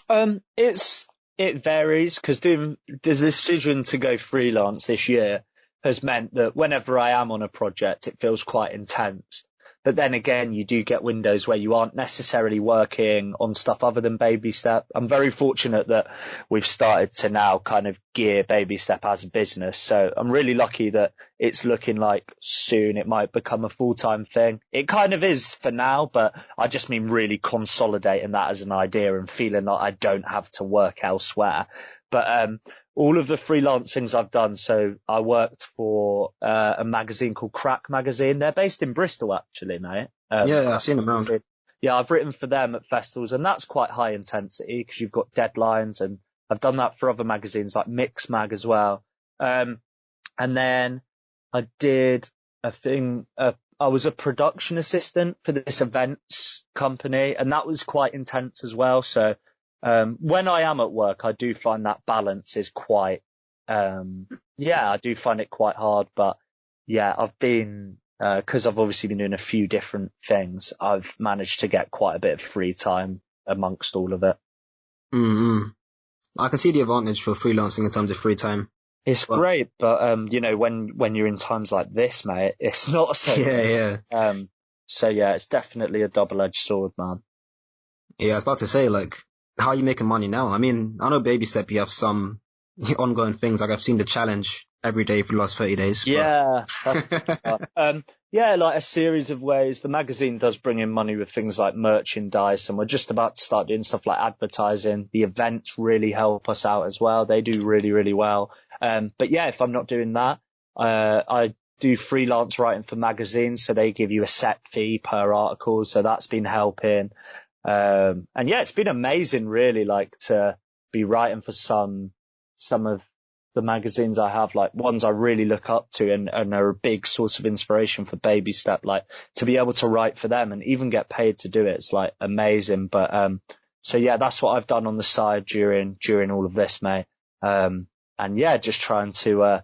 It varies because the decision to go freelance this year has meant that whenever I am on a project, it feels quite intense. But then again, you do get windows where you aren't necessarily working on stuff other than Babystep. I'm very fortunate that we've started to now kind of gear Babystep as a business. So I'm really lucky that it's looking like soon it might become a full-time thing. It kind of is for now, but I just mean really consolidating that as an idea and feeling like I don't have to work elsewhere. But all of the freelance things I've done. So I worked for a magazine called Crack Magazine. They're based in Bristol, actually, mate. Yeah, I've seen them around. Yeah, I've written for them at festivals, and that's quite high intensity because you've got deadlines. And I've done that for other magazines like Mix Mag as well. And then I did a thing. I was a production assistant for this events company, and that was quite intense as well. So when I am at work, I do find that balance is quite, I do find it quite hard. But yeah, I've been, because I've obviously been doing a few different things, I've managed to get quite a bit of free time amongst all of it. I can see the advantage for freelancing in terms of free time. It's great, but when you're in times like this, mate, it's not so. Yeah. So yeah, it's definitely a double-edged sword, man. Yeah, I was about to say, like, how are you making money now? I mean, I know Babystep, you have some ongoing things. Like, I've seen the challenge every day for the last 30 days. Yeah. Yeah, like a series of ways. The magazine does bring in money with things like merchandise, and we're just about to start doing stuff like advertising. The events really help us out as well. They do really, really well. But yeah, if I'm not doing that, I do freelance writing for magazines. So they give you a set fee per article. So that's been helping. And yeah, it's been amazing really, like to be writing for some of the magazines I have, like ones I really look up to and are a big source of inspiration for Babystep, like to be able to write for them and even get paid to do it. It's like amazing. But, so yeah, that's what I've done on the side during all of this, mate. And yeah, just trying to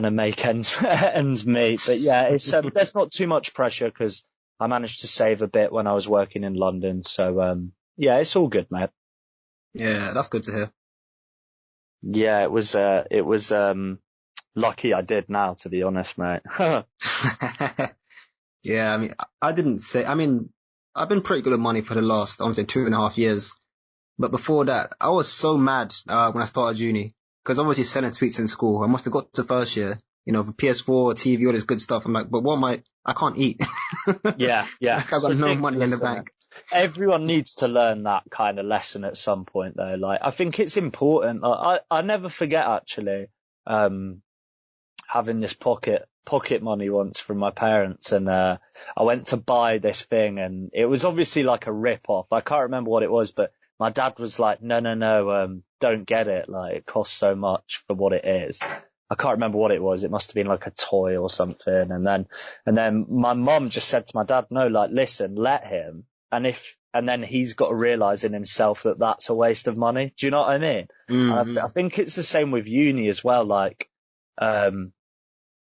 make ends meet. But yeah, it's, there's not too much pressure because I managed to save a bit when I was working in London. So, yeah, it's all good, mate. Yeah, that's good to hear. Yeah, it was lucky I did now, to be honest, mate. Yeah, I mean, I didn't say, I mean, I've been pretty good at money for the last, I would say 2.5 years. But before that, I was so mad, when I started uni. Because obviously selling sweets in school, I must have got to first year, for PS4, TV, all this good stuff. I'm like, but I can't eat. Yeah, yeah. Like, I've It's got no money in the ridiculous, isn't it? bank. Everyone needs to learn that kind of lesson at some point, though. Like, I think it's important. I never forget, actually, um, having this pocket money once from my parents, and I went to buy this thing, and it was obviously like a rip off. I can't remember what it was, but my dad was like, no, don't get it. Like, it costs so much for what it is. I can't remember what it was. It must have been like a toy or something. And then my mum just said to my dad, no, like, listen, let him. And then he's got to realize in himself that that's a waste of money. Do you know what I mean? And I Mm-hmm. think it's the same with uni as well. Like, um,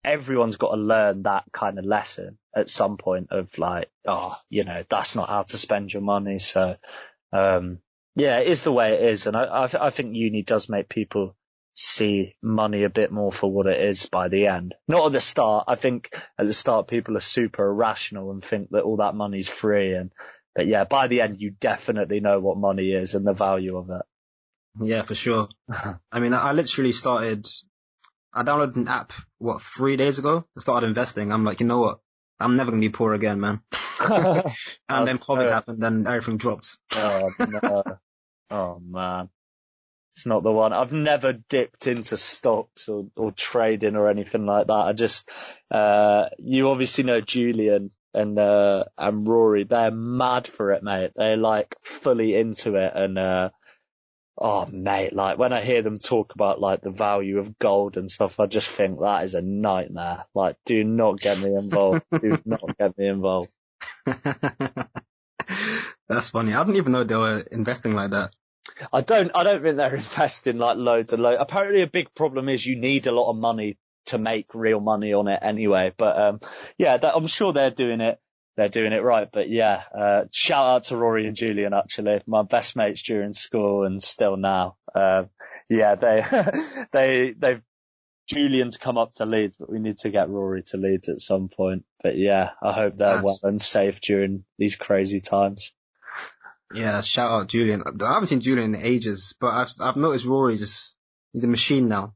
everyone's got to learn that kind of lesson at some point of like, that's not how to spend your money. So, um, yeah, it is the way it is. And I think uni does make people see money a bit more for what it is by the end. Not at the start. I think at the start people are super irrational and think that all that money's free. But yeah, by the end you definitely know what money is and the value of Yeah, for sure. it. I mean, I downloaded an app, 3 days ago? I started investing. I'm like, you know what? I'm never gonna be poor again, man. And That's then COVID so, happened and everything dropped. oh no. Oh man. It's not the one. I've never dipped into stocks or trading or anything like that. You obviously know Julian and Rory. They're mad for it, mate. They're like fully into it. And, oh mate, like when I hear them talk about like the value of gold and stuff, I just think that is a nightmare. Like, do not get me involved. Do not get me involved. That's funny. I didn't even know they were investing like that. I don't think they're investing like loads and loads. Apparently a big problem is you need a lot of money to make real money on it anyway. But, yeah, I'm sure they're doing it. They're doing it right. But yeah, shout out to Rory and Julian, actually, my best mates during school and still now. Yeah, they've Julian's come up to Leeds, but we need to get Rory to Leeds at some point. But yeah, I hope they're Yeah, well and safe during these crazy times. yeah. Shout out Julian. I haven't seen Julian in ages, but I've noticed he's a machine now.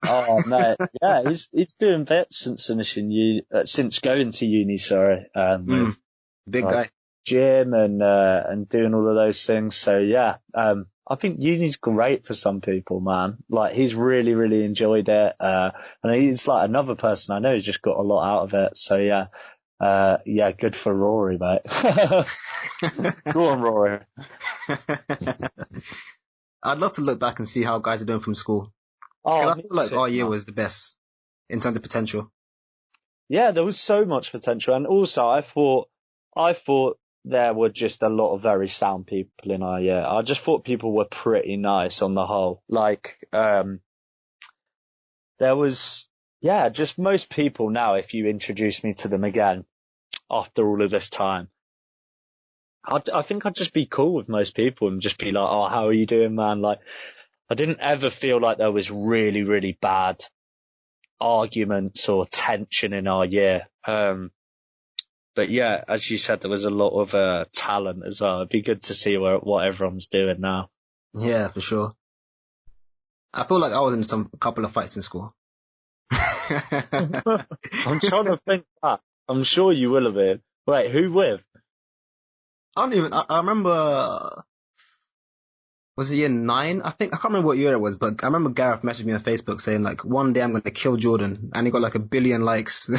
Oh mate, yeah, he's doing bits since finishing since going to uni. Sorry, Mm, with big like guy. gym and doing all of those things. So yeah, I think uni's great for some people, man. Like he's really really enjoyed it. And he's like another person I know who's just got a lot out of it. So yeah, yeah, good for Rory, mate. Go on, Rory. I'd love to look back and see how guys are doing from school. Oh, Because I me feel like too, our year man. was the best in terms of potential. Yeah, there was so much potential, and also I thought there were just a lot of very sound people in our year. I just thought people were pretty nice on the whole. Like, there was, yeah, just most people now. If you introduce me to them again after all of this time, I think I'd just be cool with most people and just be like, "Oh, how are you doing, man?" Like, I didn't ever feel like there was really, really bad arguments or tension in our year. But yeah, as you said, there was a lot of talent as well. It'd be good to see what everyone's doing now. Yeah, for sure. I feel like I was in a couple of fights in school. I'm trying to think back. I'm sure you will have been. Wait, who with? I remember, was it year 9? I can't remember what year it was, but I remember Gareth messaged me on Facebook saying like, one day I'm going to kill Jordan. And he got like 1 billion likes.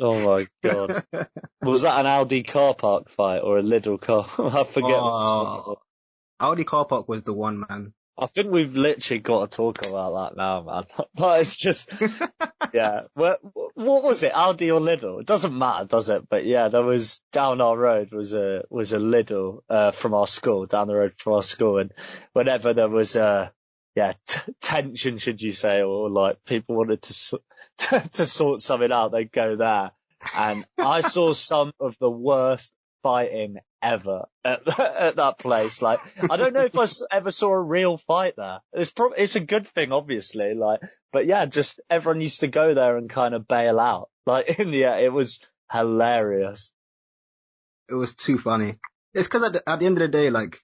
Oh my god. Was that an Audi car park fight or a Lidl car? I forget which one it was. Oh, Audi car park was the one, man. I think we've literally got to talk about that now, man. But it's just, yeah. What was it? Aldi or Lidl? It doesn't matter, does it? But yeah, there was down our road was a Lidl from our school, down the road from our school, and whenever there was tension, should you say, or like people wanted to sort something out, they'd go there. And I saw some of the worst fighting ever at that place. Like, I don't know if ever saw a real fight there. It's a good thing, obviously. Like, but yeah, just everyone used to go there and kind of bail out. Like, in the end, it was hilarious. It was too funny. It's because at the end of the day, like,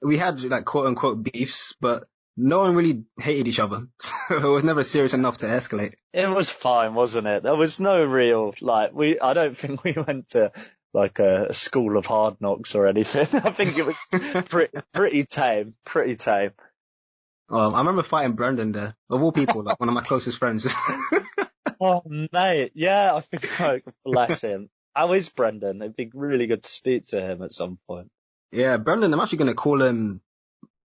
we had like quote unquote beefs, but no one really hated each other. So it was never serious enough to escalate. It was fine, wasn't it? There was no real, like, I don't think we went to like a school of hard knocks or anything. I think it was pretty tame, pretty tame. I remember fighting Brendan there, of all people, like one of my closest friends. Oh, mate. Yeah, I think, like, bless him. How is Brendan? It'd be really good to speak to him at some point. Yeah, Brendan, I'm actually going to call him.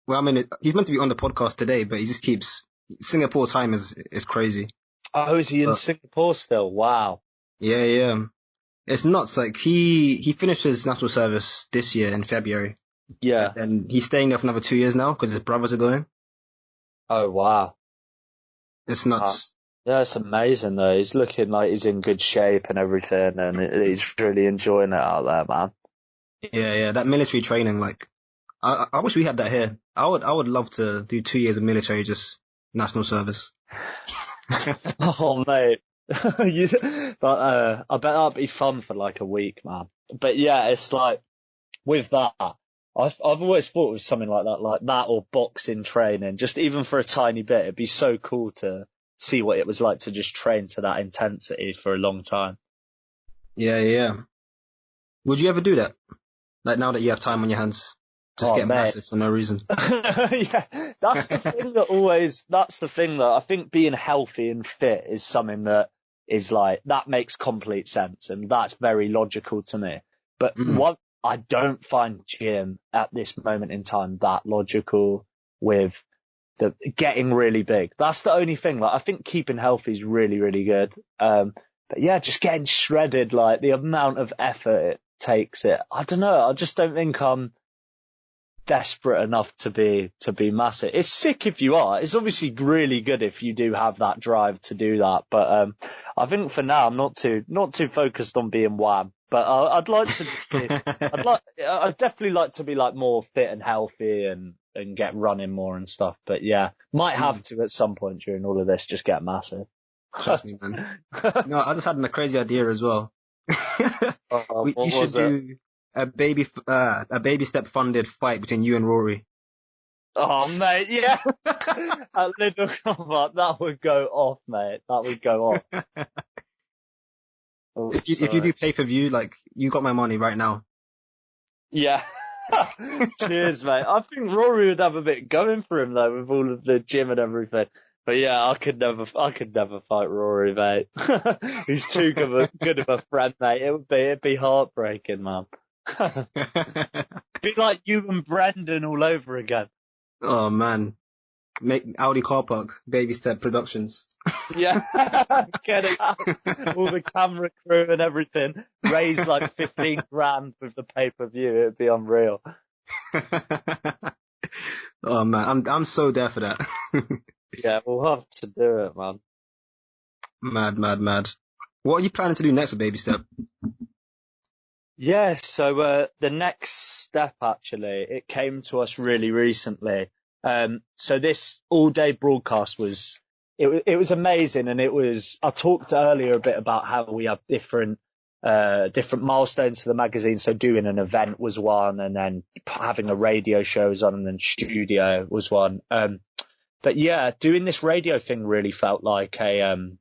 Well, I mean, he's meant to be on the podcast today, but he just keeps Singapore time is crazy. Oh, is he in Singapore still? Wow. Yeah, yeah. It's nuts. Like he finished his national service this year in February. Yeah. And he's staying there for another 2 years now because his brothers are going. Oh, wow. It's nuts. Yeah, it's amazing though. He's looking like he's in good shape and everything, and he's really enjoying it out there, man. Yeah, yeah. That military training, like, I wish we had that here. I would love to do 2 years of military, just national service. Oh, mate. But I bet that'd be fun for like a week, man. But yeah, it's like with that, I've always thought it was something like that or boxing training, just even for a tiny bit. It'd be so cool to see what it was like to just train to that intensity for a long time. Yeah, yeah. Would you ever do that? Like now that you have time on your hands, just get massive for no reason. Yeah, that's the thing that I think being healthy and fit is something that is like, that makes complete sense and that's very logical to me. But what I don't find gym at this moment in time that logical with the getting really big. That's the only thing. Like, I think keeping healthy is really, really good. But yeah, just getting shredded, like the amount of effort it takes I don't know. I just don't think I'm desperate enough to be massive. It's sick if you are. It's obviously really good if you do have that drive to do that. But I think for now I'm not too focused on being wham. But I'd like to just be. I'd definitely like to be like more fit and healthy and get running more and stuff. But yeah, might have to at some point during all of this just get massive. Trust me, man. No, I just had a crazy idea as well. You should do a Babystep funded fight between you and Rory. Oh, mate, yeah. A little combat, that would go off, mate. That would go off. Oh, if you do pay-per-view, like, you got my money right now. Yeah. Cheers, mate. I think Rory would have a bit going for him though, with all of the gym and everything. But yeah, I could never fight Rory, mate. He's too good of a friend, mate. It'd be heartbreaking, man. Be like you and Brendan all over again. Oh man, make Audi Car Park, Babystep Productions. Yeah, get it out. All the camera crew and everything. Raise like 15 grand with the pay-per-view. It'd be unreal. Oh man, I'm so there for that. Yeah, we'll have to do it, man. Mad. What are you planning to do next with Babystep? Yeah, so the next step, actually, it came to us really recently. So this all-day broadcast was amazing, and I talked earlier a bit about how we have different milestones for the magazine. So doing an event was one, and then having a radio show was on, and then studio was one. But yeah, doing this radio thing really felt like a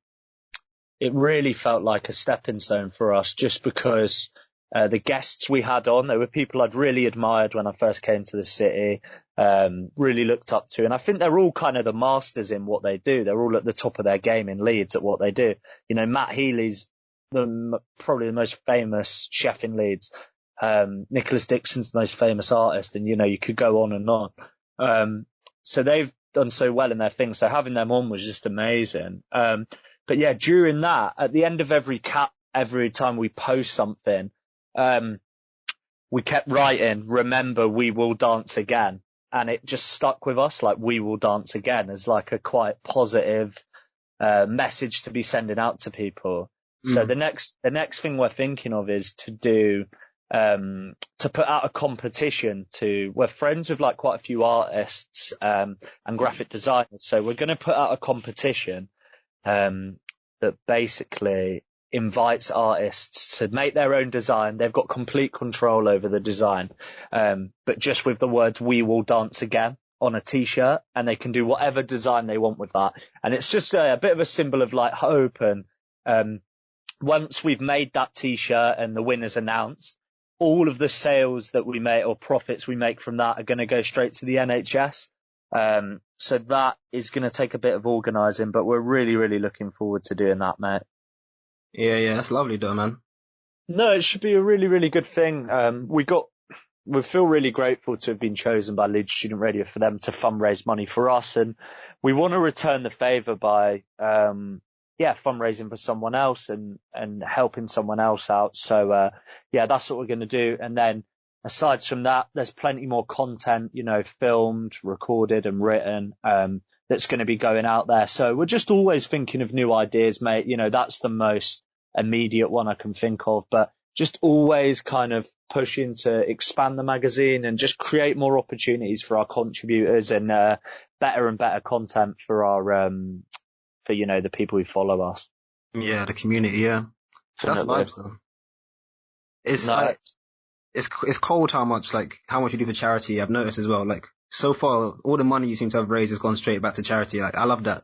stepping stone for us, just because the guests we had on, they were people I'd really admired when I first came to the city, really looked up to. And I think they're all kind of the masters in what they do. They're all at the top of their game in Leeds at what they do. You know, Matt Healy's probably the most famous chef in Leeds. Nicholas Dixon's the most famous artist. And, you know, you could go on and on. So they've done so well in their thing. So having them on was just amazing. But yeah, during that, at the end of every time we post something, we kept writing, "Remember, we will dance again." And it just stuck with us, like, "We will dance again," as like a quite positive message to be sending out to people. So the next thing we're thinking of is to do to put out a competition we're friends with like quite a few artists, and graphic designers. So we're going to put out a competition, that basically invites artists to make their own design. They've got complete control over the design, but just with the words "We will dance again" on a t-shirt, and they can do whatever design they want with that. And it's just a bit of a symbol of like hope. And once we've made that t-shirt and the winner's announced, all of the sales that we make or profits we make from that are going to go straight to the NHS. So that is going to take a bit of organising, but we're really, really looking forward to doing that, mate. Yeah, that's lovely though, man. No, it should be a really, really good thing. We feel really grateful to have been chosen by Leeds Student Radio for them to fundraise money for us, and we want to return the favour by fundraising for someone else and helping someone else out. So that's what we're going to do. And then aside from that, there's plenty more content, filmed, recorded and written, that's going to be going out there. So we're just always thinking of new ideas, mate. That's the most immediate one I can think of, but just always kind of pushing to expand the magazine and just create more opportunities for our contributors and better and better content for our the people who follow us. Yeah, the community. Yeah, that's vibes though. It's cold how much you do for charity. I've noticed as well. Like so far, all the money you seem to have raised has gone straight back to charity. Like I love that.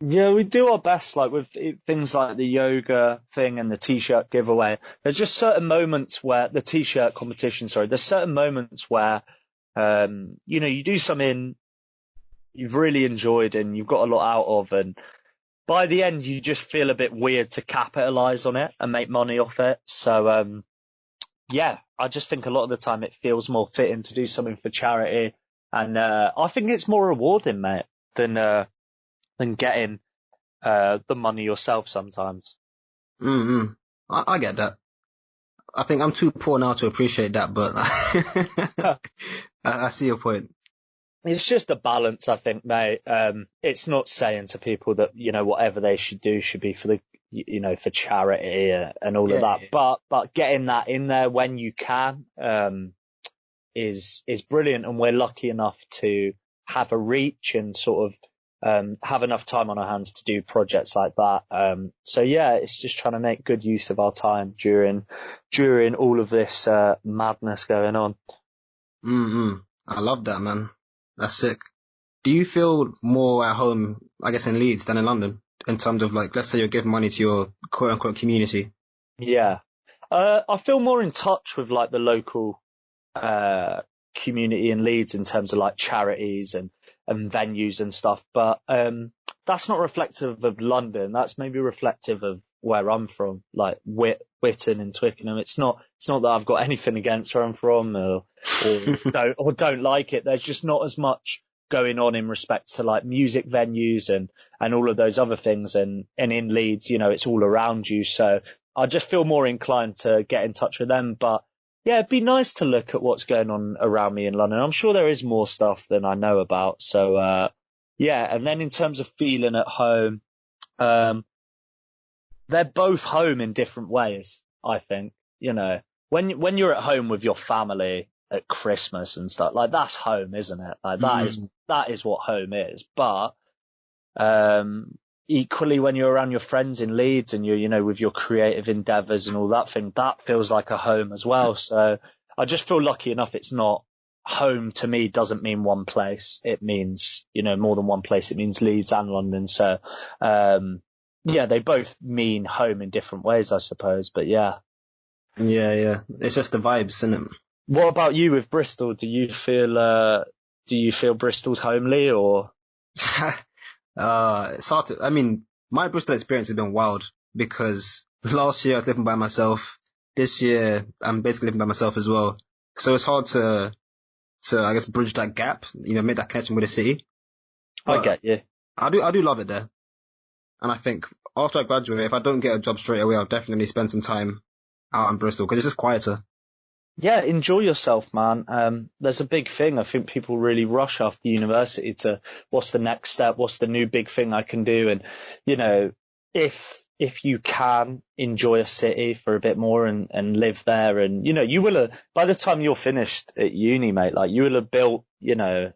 Yeah, we do our best, like with things like the yoga thing and the t-shirt giveaway. There's just certain moments where the t-shirt competition, there's certain moments where, you do something you've really enjoyed and you've got a lot out of, and by the end, you just feel a bit weird to capitalize on it and make money off it. So, I just think a lot of the time it feels more fitting to do something for charity. And, I think it's more rewarding, mate, than getting the money yourself sometimes. I get that. I think I'm too poor now to appreciate that, but I see your point. It's just a balance, I think, mate. It's not saying to people that, whatever they should do should be for for charity and all of that. Yeah. But getting that in there when you can is brilliant. And we're lucky enough to have a reach and sort of have enough time on our hands to do projects like that. It's just trying to make good use of our time during all of this madness going on. I love that, man. That's sick. Do you feel more at home, I guess, in Leeds than in London in terms of let's say you're giving money to your quote unquote community? Yeah. I feel more in touch with the local community in Leeds in terms of charities and venues and stuff, but that's not reflective of London. That's maybe reflective of where I'm from, like Whitton and Twickenham. It's not that I've got anything against where I'm from or don't like it. There's just not as much going on in respect to music venues and all of those other things. And in Leeds, it's all around you. So I just feel more inclined to get in touch with them. But yeah, it'd be nice to look at what's going on around me in London. I'm sure there is more stuff than I know about. So, and then in terms of feeling at home, they're both home in different ways, I think. When you're at home with your family at Christmas and stuff, that's home, isn't it? That is what home is. But, equally, when you're around your friends in Leeds and you're, with your creative endeavours and all that thing, that feels like a home as well. So I just feel lucky enough. It's not home to me doesn't mean one place. It means, more than one place. It means Leeds and London. So, they both mean home in different ways, I suppose. But yeah. Yeah. It's just the vibes, isn't it? What about you with Bristol? Do you feel Bristol's homely or? It's hard to, my Bristol experience has been wild because last year I was living by myself. This year I'm basically living by myself as well. So it's hard to, I guess, bridge that gap, make that connection with the city. But I get you. I do love it there. And I think after I graduate, if I don't get a job straight away, I'll definitely spend some time out in Bristol because it's just quieter. Yeah, enjoy yourself, man. There's a big thing. I think people really rush after university to what's the next step? What's the new big thing I can do? And, if if you can enjoy a city for a bit more and live there, and, you know, you will have, by the time you're finished at uni, mate, like, you will have built, you know,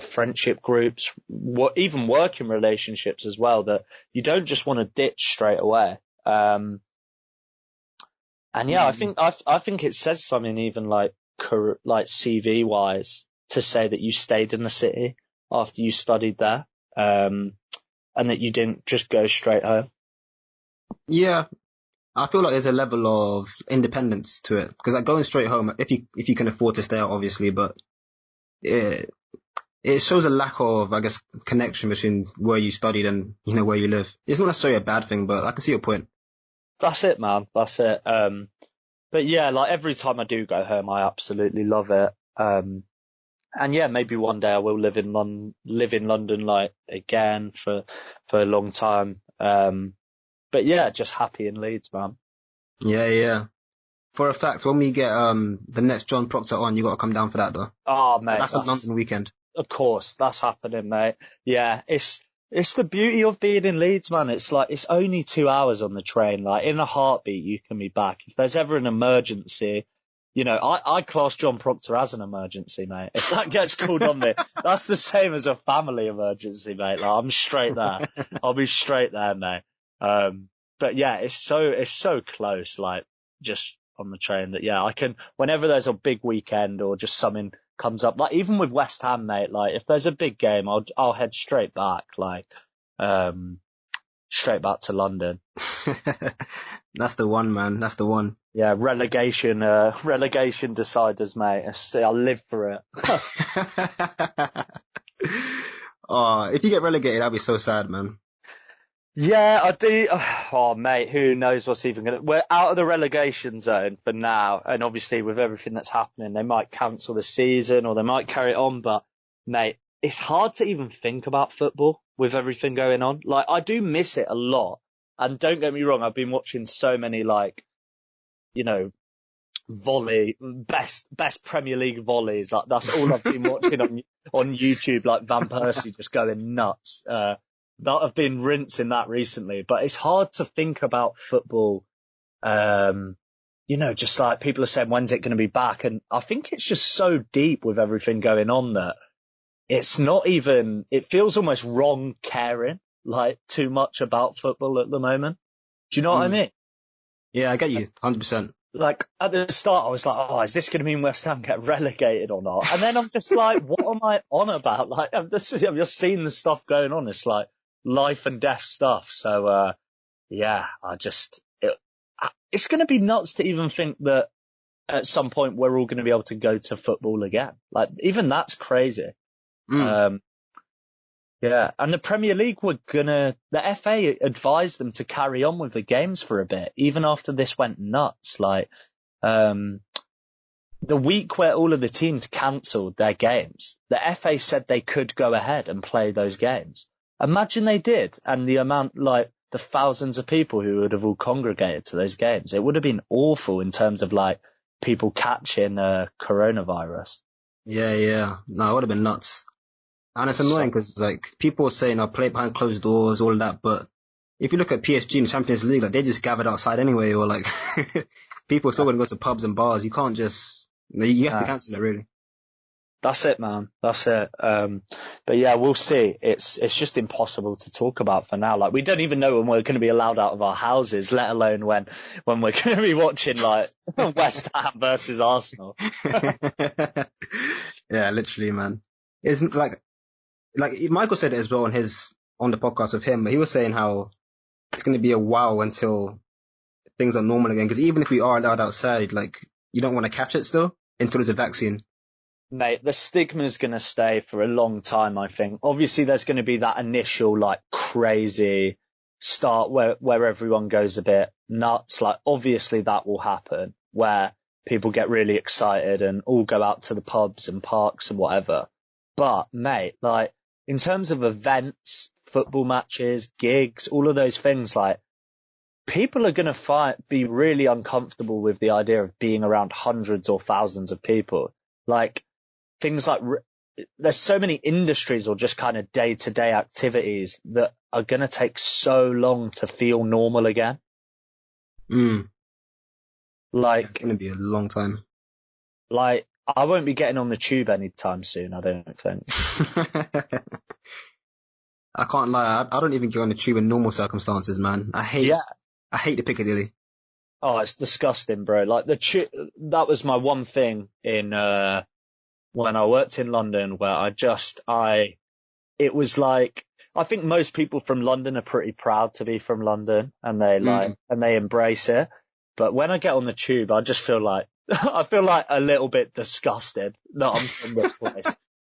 friendship groups, even working relationships as well, that you don't just want to ditch straight away. And yeah, I think it says something, even like CV wise, to say that you stayed in the city after you studied there, and that you didn't just go straight home. Yeah, I feel like there's a level of independence to it, because like going straight home, if you can afford to stay out, obviously, but it shows a lack of, I guess, connection between where you studied and, you know, where you live. It's not necessarily a bad thing, but I can see your point. That's it, man. That's it. But yeah, like, every time I do go home, I absolutely love it. And yeah, maybe one day I will live in London, like, again for a long time. But yeah, just happy in Leeds, man. Yeah, yeah. For a fact, when we get the next John Proctor on, you got to come down for that, though. Oh, mate, That's a London weekend. Of course, that's happening, mate. Yeah, it's the beauty of being in Leeds, man. It's like, it's only 2 hours on the train. Like, in a heartbeat, you can be back. If there's ever an emergency, you know, I class John Proctor as an emergency, mate. If that gets called on me, that's the same as a family emergency, mate. Like, I'm straight there. I'll be straight there, mate. But yeah, it's so close, like, just on the train, that, yeah, I can, whenever there's a big weekend or just something comes up, like, even with West Ham, mate, like, if there's a big game, I'll head straight back, like, straight back to London. That's the one, man. That's the one. Yeah, relegation deciders, mate. I'll live for it. Oh, if you get relegated, that'd be so sad, man. Yeah, I do. Oh, mate, who knows what's even going to... We're out of the relegation zone for now, and obviously with everything that's happening, they might cancel the season or they might carry it on, but, mate, it's hard to even think about football with everything going on. Like, I do miss it a lot, and don't get me wrong, I've been watching so many, like, you know, best Premier League volleys. Like, that's all I've been watching on YouTube, like Van Persie just going nuts. That have been rinsing that recently, but it's hard to think about football. You know, just like, people are saying, when's it going to be back? And I think it's just so deep with everything going on that it's not even, it feels almost wrong caring, like, too much about football at the moment. Do you know what I mean? Yeah, I get you, 100%. Like, at the start, I was like, oh, is this going to mean West Ham get relegated or not? And then I'm just like, what am I on about? Like, I've just seen the stuff going on. It's like life and death stuff. So, yeah, it's going to be nuts to even think that at some point we're all going to be able to go to football again. Like, even that's crazy. Yeah, and the Premier League the FA advised them to carry on with the games for a bit, even after this went nuts. Like, the week where all of the teams cancelled their games, the FA said they could go ahead and play those games. Imagine they did, and the amount, like, the thousands of people who would have all congregated to those games. It would have been awful in terms of, like, people catching coronavirus. Yeah. No, it would have been nuts. And it's annoying because, like, people are saying, I'll play behind closed doors, all of that. But if you look at PSG in the Champions League, like, they just gathered outside anyway, or like, people are still going to go to pubs and bars. You can't just, you have to cancel it, really. That's it, man. That's it. But yeah, we'll see. It's just impossible to talk about for now. Like, we don't even know when we're going to be allowed out of our houses, let alone when we're going to be watching, like, West Ham versus Arsenal. Yeah, literally, man. It's like Michael said it as well on the podcast with him, but he was saying how it's going to be a while until things are normal again. Because even if we are allowed outside, like, you don't want to catch it still until there's a vaccine. Mate, the stigma is going to stay for a long time, I think. Obviously, there's going to be that initial, like, crazy start where everyone goes a bit nuts. Like, obviously that will happen, where people get really excited and all go out to the pubs and parks and whatever. But, mate, like, in terms of events, football matches, gigs, all of those things, like, people are going to be really uncomfortable with the idea of being around hundreds or thousands of people. Like, things like there's so many industries or just kind of day-to-day activities that are going to take so long to feel normal again. Mm. Like, It's going to be a long time. Like, I won't be getting on the tube anytime soon, I don't think. I can't lie. I don't even get on the tube in normal circumstances, man. I hate the Piccadilly. Oh, it's disgusting, bro. Like that was my one thing in when I worked in London, where it was like, I think most people from London are pretty proud to be from London, and they embrace it. But when I get on the tube, I just feel like I feel like a little bit disgusted that I'm from this place.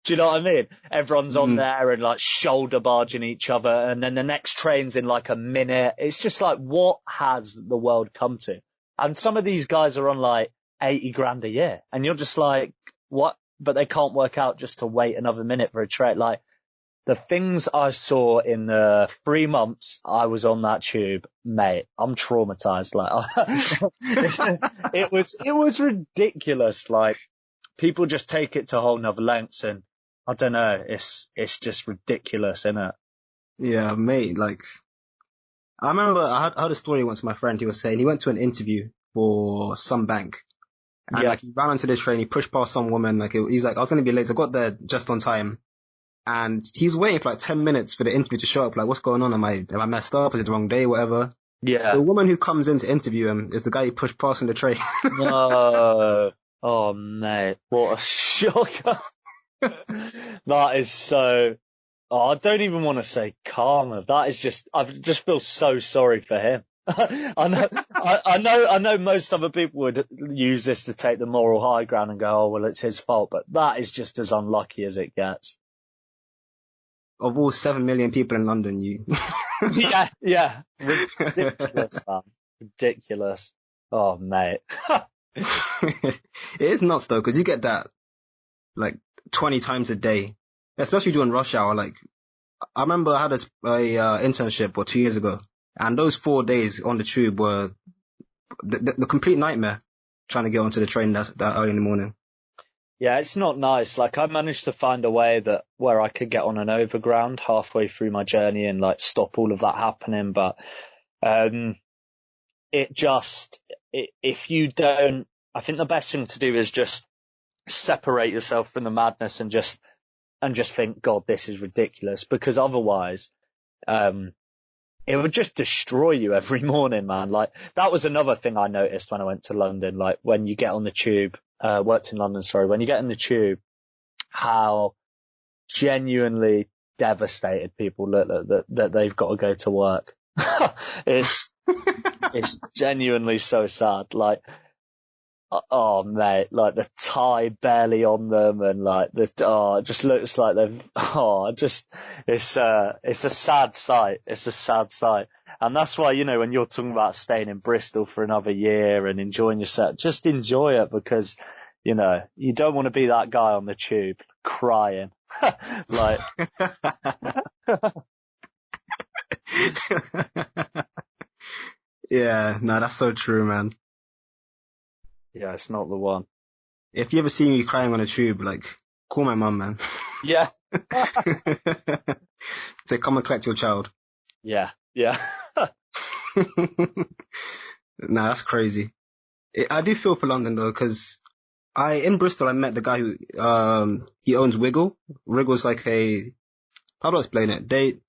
Do you know what I mean? Everyone's on there and like shoulder barging each other, and then the next train's in like a minute. It's just like, what has the world come to? And some of these guys are on like 80 grand a year, and you're just like, what? But they can't work out just to wait another minute for a train. Like, the things I saw in the 3 months I was on that tube, mate, I'm traumatized. Like, it was ridiculous. Like, people just take it to whole nother lengths, and I don't know, it's just ridiculous, isn't it? Yeah, mate. Like, I remember I heard a story once. My friend, he was saying he went to an interview for some bank, and like he ran onto this train, he pushed past some woman. Like he's like, I was gonna be late, so I got there just on time. And he's waiting for like 10 minutes for the interview to show up. Like, what's going on? Am I messed up? Is it the wrong day? Whatever. Yeah. The woman who comes in to interview him is the guy who pushed past on the train. No. Oh, mate, what a shocker. That is so, I don't even want to say karma. That is just, I just feel so sorry for him. I know most other people would use this to take the moral high ground and go, oh, well, it's his fault. But that is just as unlucky as it gets. Of all 7 million people in London, you. Yeah. Ridiculous, man. Ridiculous. Oh, mate. It is nuts though, because you get that like 20 times a day, especially during rush hour. Like, I remember I had a internship 2 years ago, and those 4 days on the tube were the complete nightmare trying to get onto the train that early in the morning. Yeah, it's not nice. Like, I managed to find a way where I could get on an overground halfway through my journey and like stop all of that happening. But if you don't, I think the best thing to do is just separate yourself from the madness and just think, God, this is ridiculous, because otherwise, it would just destroy you every morning, man. Like, that was another thing I noticed when I went to London. Like, when you get on the tube, worked in London, sorry, when you get in the tube, how genuinely devastated people look that they've got to go to work. It's genuinely so sad. Like, oh, mate, like the tie barely on them, and like it just looks like it's a sad sight. It's a sad sight. And that's why, when you're talking about staying in Bristol for another year and enjoying yourself, just enjoy it, because, you don't want to be that guy on the tube crying. Like, yeah, no, that's so true, man. yeah, it's not the one. If you ever see me crying on a tube, like, call my mum, man. Yeah. Say, come and collect your child. Yeah. Nah, that's crazy. I do feel for London though, because in Bristol I met the guy who he owns Wiggle. Wiggle's like how do I explain it?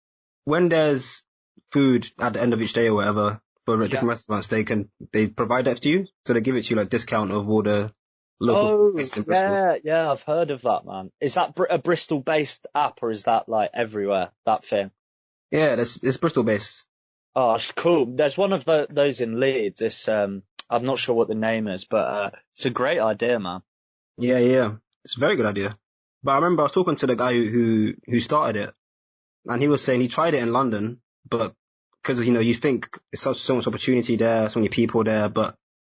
When there's food at the end of each day or whatever for different restaurants, they provide that to you, so they give it to you like discount of all the local food in Bristol. Yeah, I've heard of that, man. Is that a Bristol-based app, or is that like everywhere, that thing? Yeah, it's Bristol based. Oh, it's cool. There's one of those in Leeds. It's I'm not sure what the name is, but it's a great idea, man. Yeah, it's a very good idea. But I remember I was talking to the guy who started it, and he was saying he tried it in London, but because you think it's so much opportunity there, so many people there, but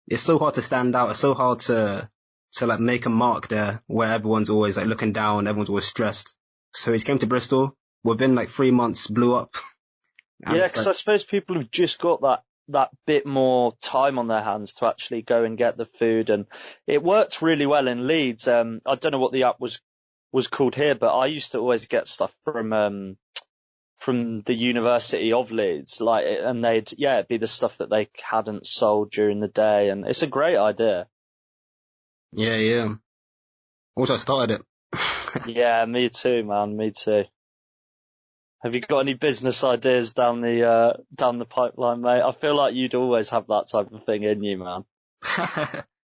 it's so hard to stand out. It's so hard to like make a mark there, where everyone's always like looking down, everyone's always stressed. So he came to Bristol, within like 3 months blew up. Yeah, because I suppose people have just got that bit more time on their hands to actually go and get the food, and it worked really well in Leeds. I don't know what the app was was called here, but I used to always get stuff from the University of Leeds, like, and it'd be the stuff that they hadn't sold during the day, and it's a great idea. Yeah, yeah. Also started it. Yeah, me too, man, me too. Have you got any business ideas down the pipeline, mate? I feel like you'd always have that type of thing in you, man.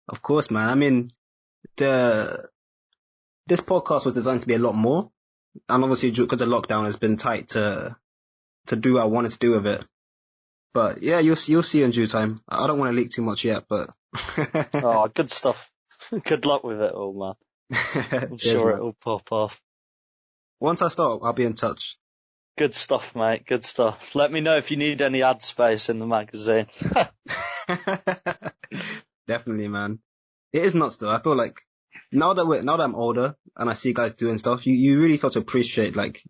Of course, man. I mean, this podcast was designed to be a lot more, and obviously because the lockdown has been tight to do what I wanted to do with it. But yeah, you'll see in due time. I don't want to leak too much yet, but Oh, good stuff. Good luck with it all, man. I'm cheers, sure man. it'll pop off. Once I start, I'll be in touch. Good stuff, mate. Good stuff. Let me know if you need any ad space in the magazine. Definitely, man. It is nuts though. I feel like now that I'm older and I see guys doing stuff, you really start to appreciate, like,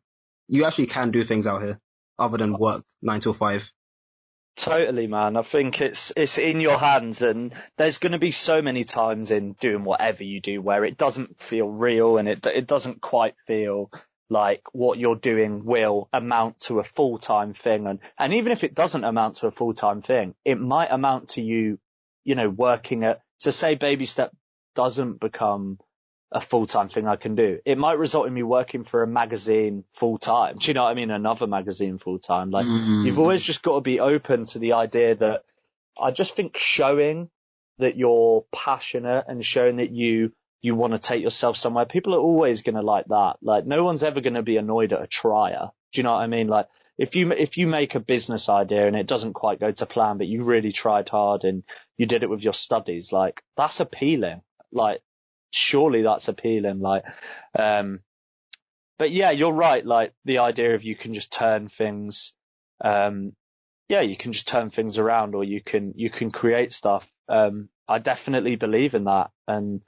you actually can do things out here other than work 9 till 5. Totally, man. I think it's in your hands, and there's going to be so many times in doing whatever you do where it doesn't feel real, and it doesn't quite feel like what you're doing will amount to a full-time thing. And even if it doesn't amount to a full-time thing, it might amount to you, working so say Babystep doesn't become a full-time thing I can do. It might result in me working for a magazine full-time. Do you know what I mean? Another magazine full-time. Like, you've always just got to be open to the idea that I just think showing that you're passionate and showing that you want to take yourself somewhere, people are always going to like that. Like, no one's ever going to be annoyed at a trier. Do you know what I mean? Like, if you make a business idea and it doesn't quite go to plan, but you really tried hard and you did it with your studies, like, that's appealing. Like, surely that's appealing. Like, but yeah, you're right. Like, the idea of you can just turn things, you can just turn things around, or you can create stuff. I definitely believe in that, and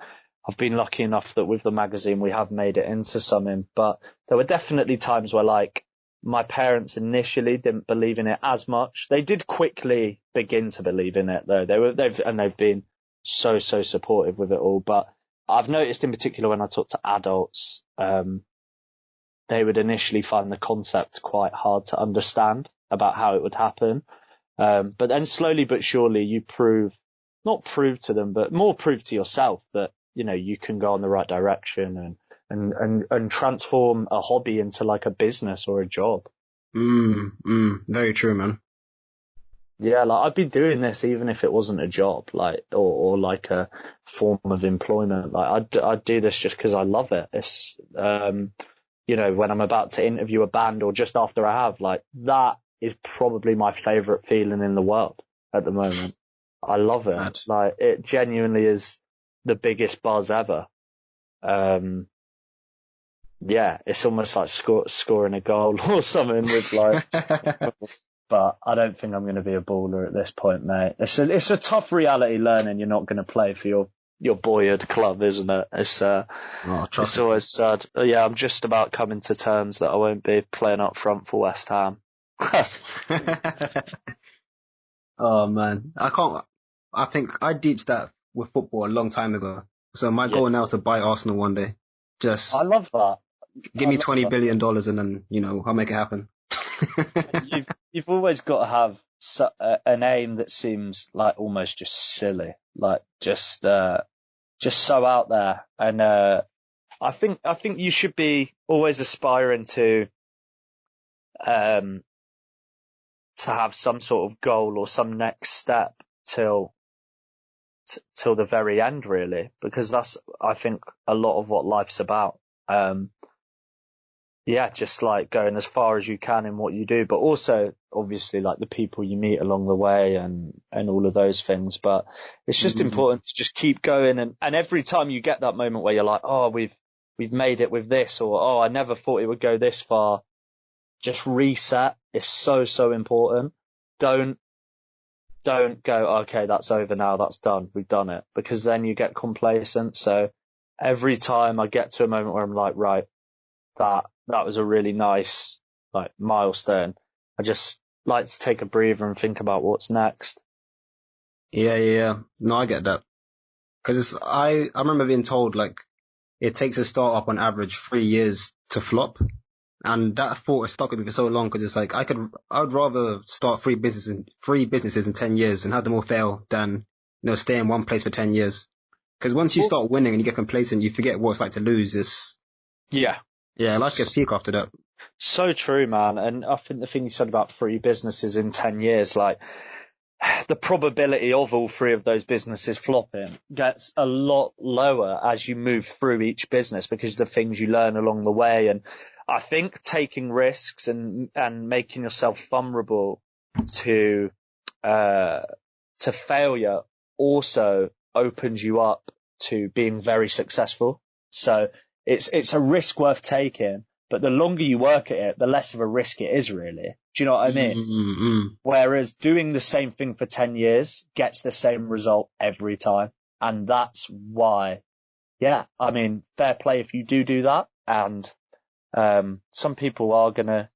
I've been lucky enough that with the magazine we have made it into something. But there were definitely times where, like, my parents initially didn't believe in it as much. They did quickly begin to believe in it, though. They've been so supportive with it all. But I've noticed in particular when I talk to adults, they would initially find the concept quite hard to understand about how it would happen. But then slowly but surely you not prove to them, but more prove to yourself that, you can go in the right direction and transform a hobby into like a business or a job. Very true, man. Yeah, like, I'd be doing this even if it wasn't a job, like, or like a form of employment. Like, I'd do this just because I love it. It's, when I'm about to interview a band or just after I have, like, that is probably my favorite feeling in the world at the moment. I love it. Mad. Like, it genuinely is the biggest buzz ever. Yeah, it's almost like scoring a goal or something with, like, but I don't think I'm going to be a baller at this point, mate. It's a tough reality learning. You're not going to play for your boyhood club, isn't it? It's always sad. Yeah, I'm just about coming to terms that I won't be playing up front for West Ham. Oh man, I think I deeped that with football a long time ago. So my goal now is to buy Arsenal one day. Just I love that. give me $20 billion and then, I'll make it happen. You've always got to have an aim that seems like almost just silly, like just so out there. And I think you should be always aspiring to have some sort of goal or some next step till the very end, really, because that's, I think, a lot of what life's about. Just like going as far as you can in what you do, but also obviously like the people you meet along the way and all of those things. But it's just important to just keep going. And every time you get that moment where you're like, oh, we've made it with this, or, oh, I never thought it would go this far. Just reset. It's so important. Don't go, okay, that's over now. That's done. We've done it, because then you get complacent. So every time I get to a moment where I'm like, right, that was a really nice, like, milestone, I just like to take a breather and think about what's next. Yeah. No, I get that. Because I remember being told, like, it takes a startup on average 3 years to flop. And that thought has stuck with me for so long because it's like I would rather start three businesses in 10 years and have them all fail than, stay in one place for 10 years. Because once you Well, start winning and you get complacent, you forget what it's like to lose. yeah. Yeah, life gets peak after that. So true, man. And I think the thing you said about 3 businesses in 10 years, like the probability of all 3 of those businesses flopping gets a lot lower as you move through each business because of the things you learn along the way. And I think taking risks and making yourself vulnerable to failure also opens you up to being very successful. So it's a risk worth taking, but the longer you work at it, the less of a risk it is really. Do you know what I mean? Mm-hmm. Whereas doing the same thing for 10 years gets the same result every time. And that's why, yeah, I mean, fair play if you do that. And some people are going to,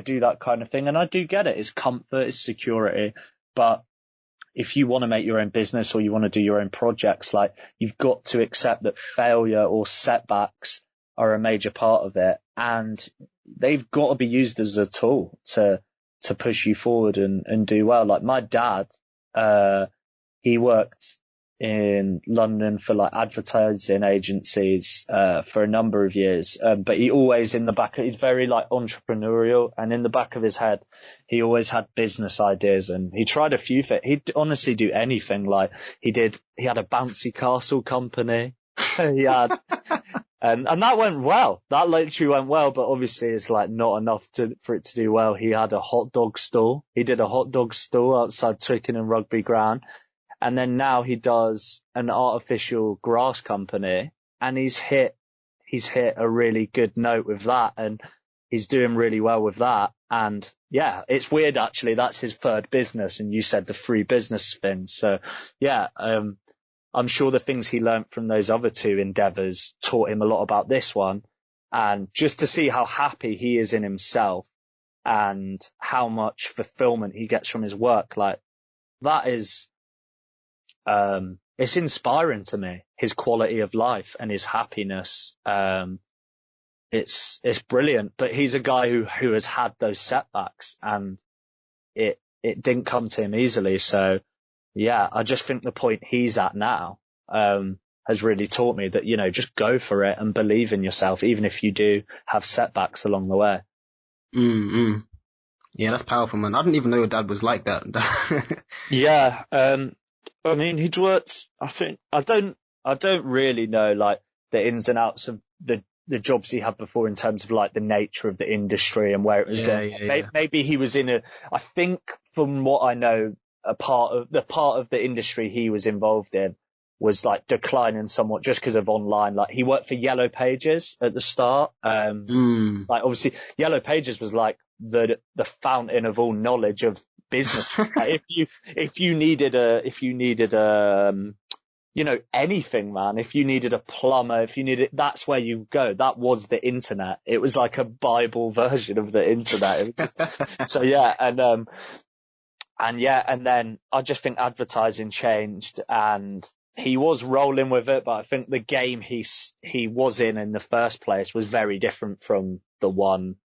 do that kind of thing. And I do get it. It's comfort, it's security. But if you want to make your own business or you want to do your own projects, like you've got to accept that failure or setbacks are a major part of it. And they've got to be used as a tool to push you forward and do well. Like my dad, he worked in London for like advertising agencies for a number of years, but he always he's very like entrepreneurial, and in the back of his head he always had business ideas, and he tried a few things. He'd honestly do anything. Like he had a bouncy castle company. He had and that went well. That literally went well, but obviously it's like not enough for it to do well. He had a hot dog stall. He did a hot dog stall outside Twickenham Rugby Ground. And then now he does an artificial grass company, and he's hit a really good note with that, and he's doing really well with that. And yeah, it's weird actually. That's his 3rd business, and you said the 3 business thing. So yeah, I'm sure the things he learned from those other 2 endeavors taught him a lot about this one. And just to see how happy he is in himself and how much fulfillment he gets from his work, like that is. It's inspiring to me, his quality of life and his happiness. It's brilliant, but he's a guy who has had those setbacks, and it didn't come to him easily. So yeah, I just think the point he's at now, has really taught me that, just go for it and believe in yourself, even if you do have setbacks along the way. Mm-hmm. Yeah, that's powerful, man. I didn't even know your dad was like that. Yeah. I mean, he'd worked, I don't really know like the ins and outs of the jobs he had before in terms of like the nature of the industry and where it was going. Yeah. Maybe he was I think from what I know, a part of the industry he was involved in was like declining somewhat just because of online. Like he worked for Yellow Pages at the start. Like obviously Yellow Pages was like the fountain of all knowledge of business. Like if you needed anything, man, if you needed a plumber, that's where you go. That was the internet. It was like a Bible version of the internet. So yeah. And then I just think advertising changed, and he was rolling with it, but I think the game he was in the first place was very different from the one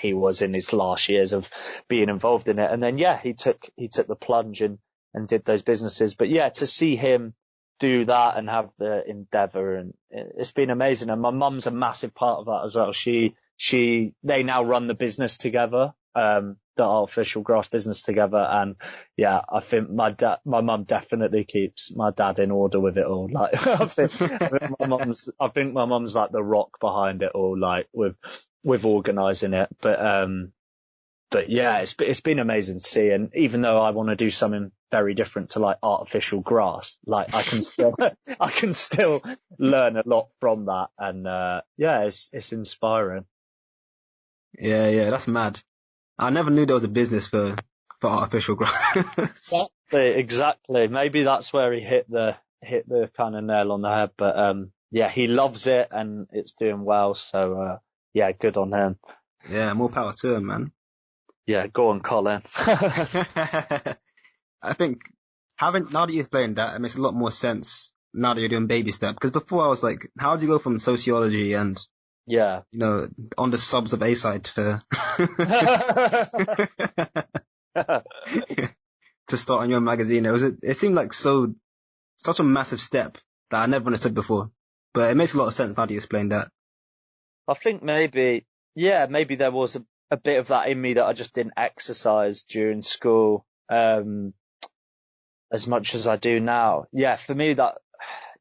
he was in his last years of being involved in it. And then, yeah, he took the plunge and did those businesses. But yeah, to see him do that and have the endeavor, and it's been amazing. And my mum's a massive part of that as well. They now run the business together, the artificial grass business together. And yeah, I think my mum definitely keeps my dad in order with it all. Like, I think my mum's like the rock behind it all, like with organising it. But yeah, it's been amazing to see. And even though I want to do something very different to like artificial grass, like I can still learn a lot from that. And yeah, it's inspiring. Yeah, that's mad. I never knew there was a business for artificial grass. Exactly. Maybe that's where he hit the kind of nail on the head. But yeah, he loves it and it's doing well. So yeah, good on him. Yeah, more power to him, man. Yeah, go on, Colin. I think now that you explained that, it makes a lot more sense now that you're doing Babystep? Because before I was like, how do you go from sociology and, Yeah. on the subs of A-side to to start on your own magazine? It seemed like such a massive step that I never understood before. But it makes a lot of sense. How do you explain that? I think maybe there was a bit of that in me that I just didn't exercise during school, as much as I do now. Yeah, for me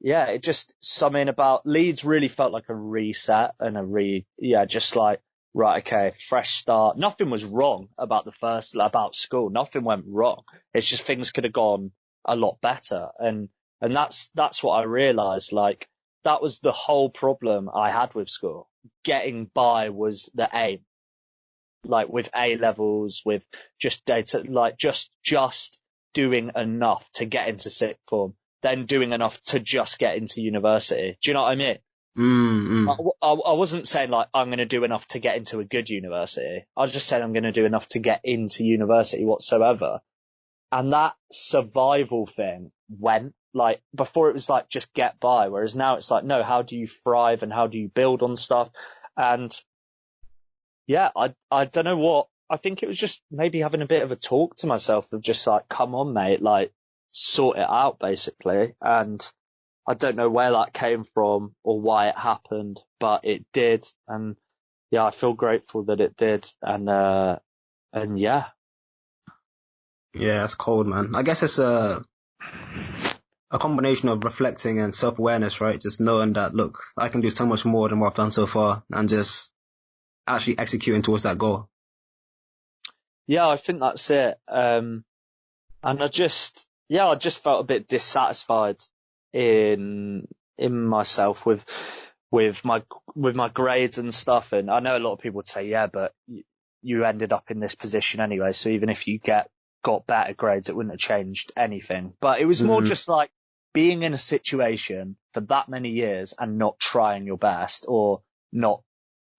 it just something about Leeds really felt like a reset and just like, right, okay, fresh start. Nothing was wrong about about school. Nothing went wrong. It's just things could have gone a lot better. And that's what I realized. Like, that was the whole problem I had with school. Getting by was the aim. Like with A levels, with just data, like just doing enough to get into sixth form, then doing enough to just get into university. Do you know what I mean? I wasn't saying like I'm going to do enough to get into a good university. I was just saying I'm going to do enough to get into university whatsoever. And that survival thing went, like, before it was like just get by, whereas now it's like, no, how do you thrive and how do you build on stuff? And yeah, I don't know what. I think it was just maybe having a bit of a talk to myself of just like, come on, mate, like, sort it out, basically. And I don't know where that came from or why it happened, but it did. And yeah, I feel grateful that it did. And yeah. Yeah, that's cold, man. I guess it's a combination of reflecting and self-awareness, right? Just knowing that, look, I can do so much more than what I've done so far, and just actually executing towards that goal. Yeah, I think that's it. And I just felt a bit dissatisfied in myself with my grades and stuff. And I know a lot of people would say, yeah, but you ended up in this position anyway. So even if you got better grades, it wouldn't have changed anything. But it was more just like being in a situation for that many years and not trying your best, or not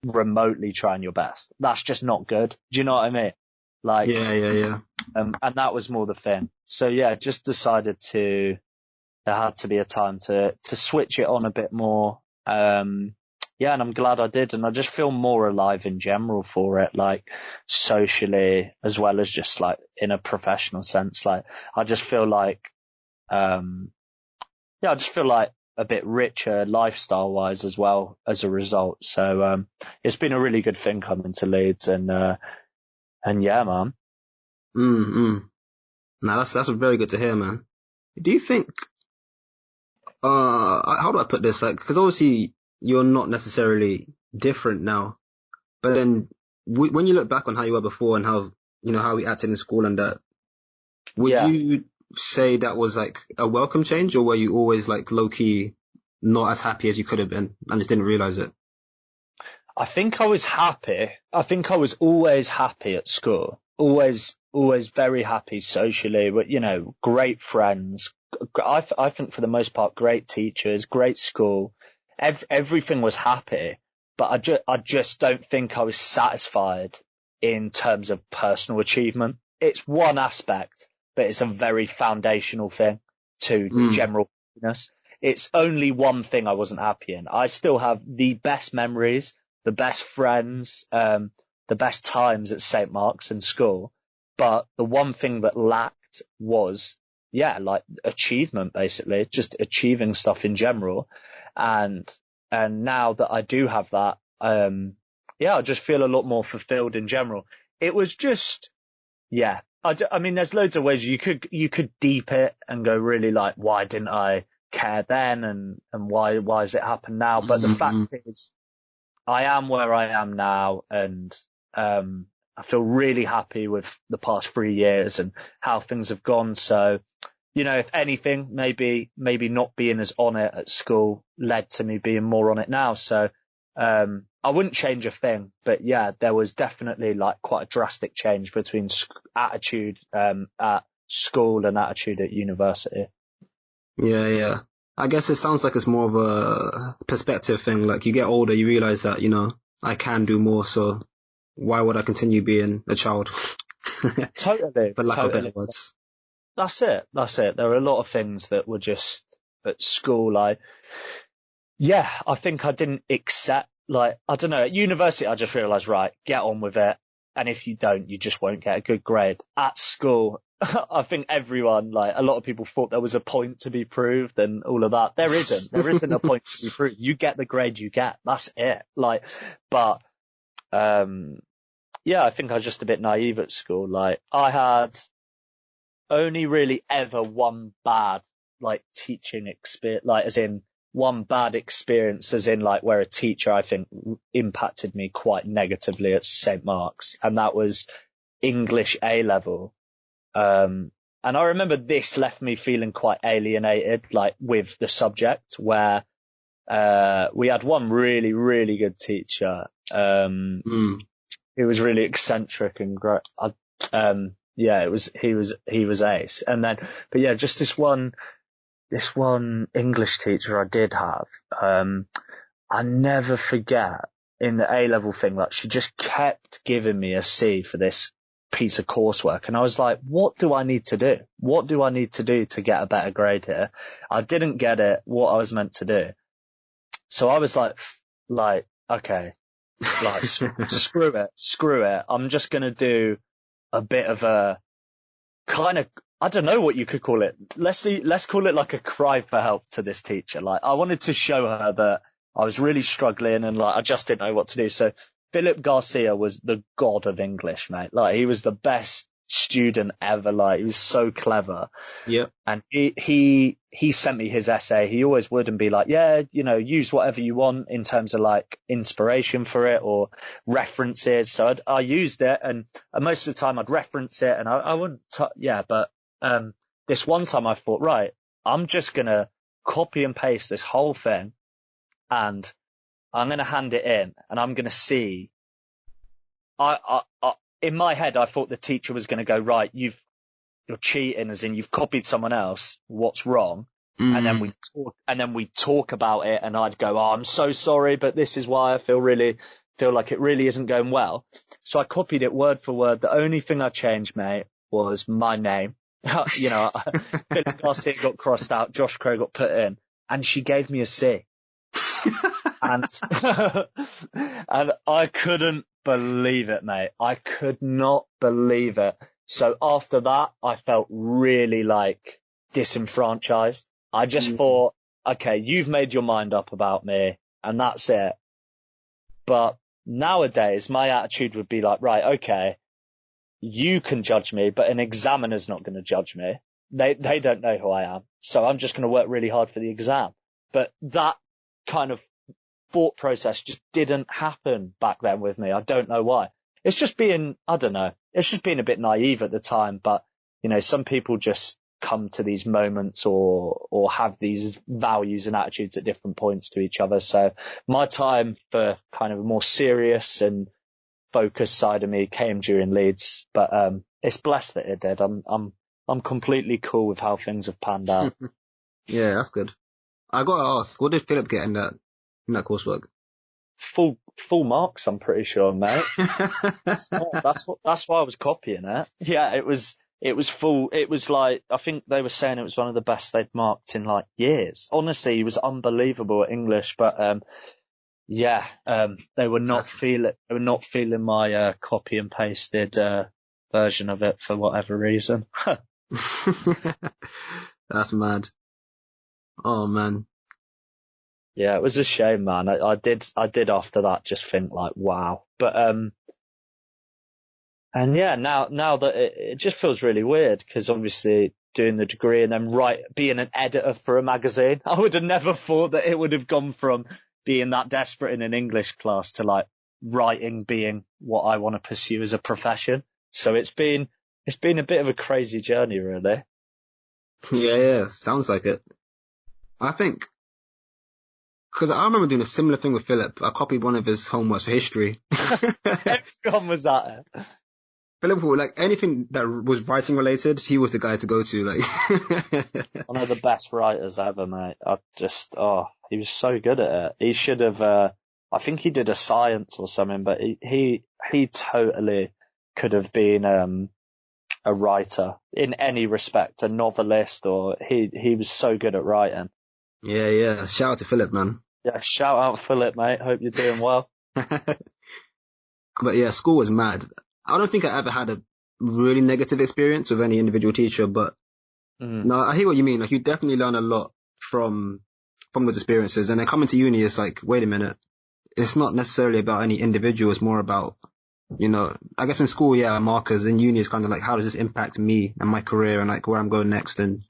remotely trying your best. That's just not good. Do you know what I mean? Like, yeah. And that was more the thing. So yeah, just decided there had to be a time to switch it on a bit more. Yeah, and I'm glad I did. And I just feel more alive in general for it, like socially, as well as just like in a professional sense. Like, I just feel like, I just feel like a bit richer lifestyle wise as well as a result. So, it's been a really good thing coming to Leeds, and yeah, man. Now that's very good to hear, man. Do you think, how do I put this? Like, because obviously you're not necessarily different now, but then when you look back on how you were before and how, how we acted in school and that, would you say that was like a welcome change, or were you always like low key not as happy as you could have been and just didn't realize it? I think I was happy. I think I was always happy at school. Always very happy socially, but great friends. I think for the most part, great teachers, great school. Everything was happy, but I just don't think I was satisfied in terms of personal achievement. It's one aspect, but it's a very foundational thing to general happiness. It's only one thing I wasn't happy in. I still have the best memories, the best friends, the best times at St. Mark's in school. But the one thing that lacked was, like achievement, basically, just achieving stuff in general. And now that I do have that, I just feel a lot more fulfilled in general. It was just, I mean, there's loads of ways you could deep it and go really like, why didn't I care then, and why has it happened now? But the fact is, I am where I am now, and I feel really happy with the past 3 years and how things have gone. So, if anything, maybe not being as on it at school led to me being more on it now. So I wouldn't change a thing, but yeah, there was definitely like quite a drastic change between attitude at school and attitude at university. Yeah. I guess it sounds like it's more of a perspective thing. Like, you get older, you realize that, I can do more, so why would I continue being a child? Totally. For lack of better words. That's it. There are a lot of things that were just at school, I think I didn't accept, like, I don't know, at university, I just realized, right, get on with it. And if you don't, you just won't get a good grade. At school, I think everyone, like, a lot of people thought there was a point to be proved and all of that. There isn't a point to be proved. You get the grade you get. That's it. Like, but, yeah, I think I was just a bit naive at school. Like, I had only really ever one bad, like, teaching experience, like, as in one bad experience, as in, like, where a teacher, I think, impacted me quite negatively at St. Mark's, and that was English A level. And I remember this left me feeling quite alienated, like, with the subject, where we had one really, really good teacher, who was really eccentric and great. Yeah, he was ace. And then, but yeah, just this one English teacher I did have, I never forget, in the A level thing, like, she just kept giving me a C for this piece of coursework. And I was like, what do I need to do? What do I need to do to get a better grade here? I didn't get it, what I was meant to do. So I was like, okay, like, screw it. I'm just going to do a bit of a kind of, I don't know what you could call it. Let's call it like a cry for help to this teacher. Like, I wanted to show her that I was really struggling and, like, I just didn't know what to do. So Philip Garcia was the god of English, mate. Like, he was the best student ever. Like, he was so clever. Yeah. And he sent me his essay. He always would, and be like, yeah, you know, use whatever you want in terms of, like, inspiration for it or references. So I used it, and most of the time I'd reference it, and I wouldn't, but this one time I thought, right, I'm just going to copy and paste this whole thing, and I'm going to hand it in, and I'm going to see. In my head, I thought the teacher was going to go, right, you're cheating, as in you've copied someone else. What's wrong? And then we talk about it, and I'd go, oh, I'm so sorry, but this is why I feel like it really isn't going well. So I copied it word for word. The only thing I changed, mate, was my name. You know, Philip Garcia got crossed out, Josh Crowe got put in, and she gave me a C. And and I couldn't believe it, mate. I could not believe it. So after that, I felt really, like, disenfranchised. I just thought, okay, you've made your mind up about me, and that's it. But nowadays, my attitude would be like, right, okay, you can judge me, but an examiner's not going to judge me. They don't know who I am. So I'm just going to work really hard for the exam. But that kind of thought process just didn't happen back then with me. I don't know why. It's just being a bit naive at the time. But, you know, some people just come to these moments or have these values and attitudes at different points to each other. So my time for kind of a more serious and focused side of me came during Leeds, but it's blessed that it did. I'm completely cool with how things have panned out. Yeah, that's good. I gotta ask, what did Philip get in that coursework? Full marks, I'm pretty sure, mate. That's why I was copying it. Yeah, it was full. It was like, I think they were saying it was one of the best they'd marked in, like, years. Honestly, he was unbelievable at English, but they were not feeling my copy and pasted version of it for whatever reason. That's mad. Oh man. Yeah, it was a shame, man. I did after that just think, like, wow. But and yeah, now that it just feels really weird, because obviously doing the degree and then being an editor for a magazine, I would have never thought that it would have gone from being that desperate in an English class to, like, writing being what I want to pursue as a profession. So it's been a bit of a crazy journey, really. Yeah, sounds like it. I think, because I remember doing a similar thing with Philip. I copied one of his homeworks for history. Everyone was at it. Philip, like, anything that was writing related, he was the guy to go to. Like, One of the best writers ever, mate. He was so good at it. He should have. I think he did a science or something, but he totally could have been a writer in any respect, a novelist, or he was so good at writing. Yeah. Shout out to Philip, man. Yeah, shout out Philip, mate. Hope you're doing well. But yeah, school was mad. I don't think I ever had a really negative experience with any individual teacher, but Mm. no, I hear what you mean. Like, you definitely learn a lot from those experiences. And then coming to uni, it's like, wait a minute, it's not necessarily about any individual. It's more about, I guess in school, yeah, markers. In uni, it's kind of like, how does this impact me and my career and like where I'm going next? And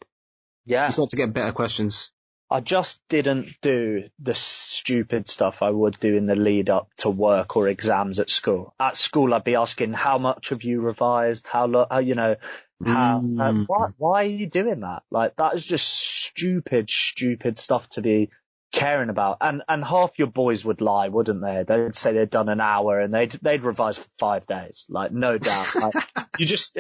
you Yeah. start to get better questions. I just didn't do the stupid stuff I would do in the lead up to work or exams at school. At school, I'd be asking, how much have you revised? Mm. Why are you doing that? Like, that is just stupid stuff to be caring about. And half your boys would lie, wouldn't they? They'd say they'd done an hour and they'd revise for 5 days. Like, no doubt. Like, Yep.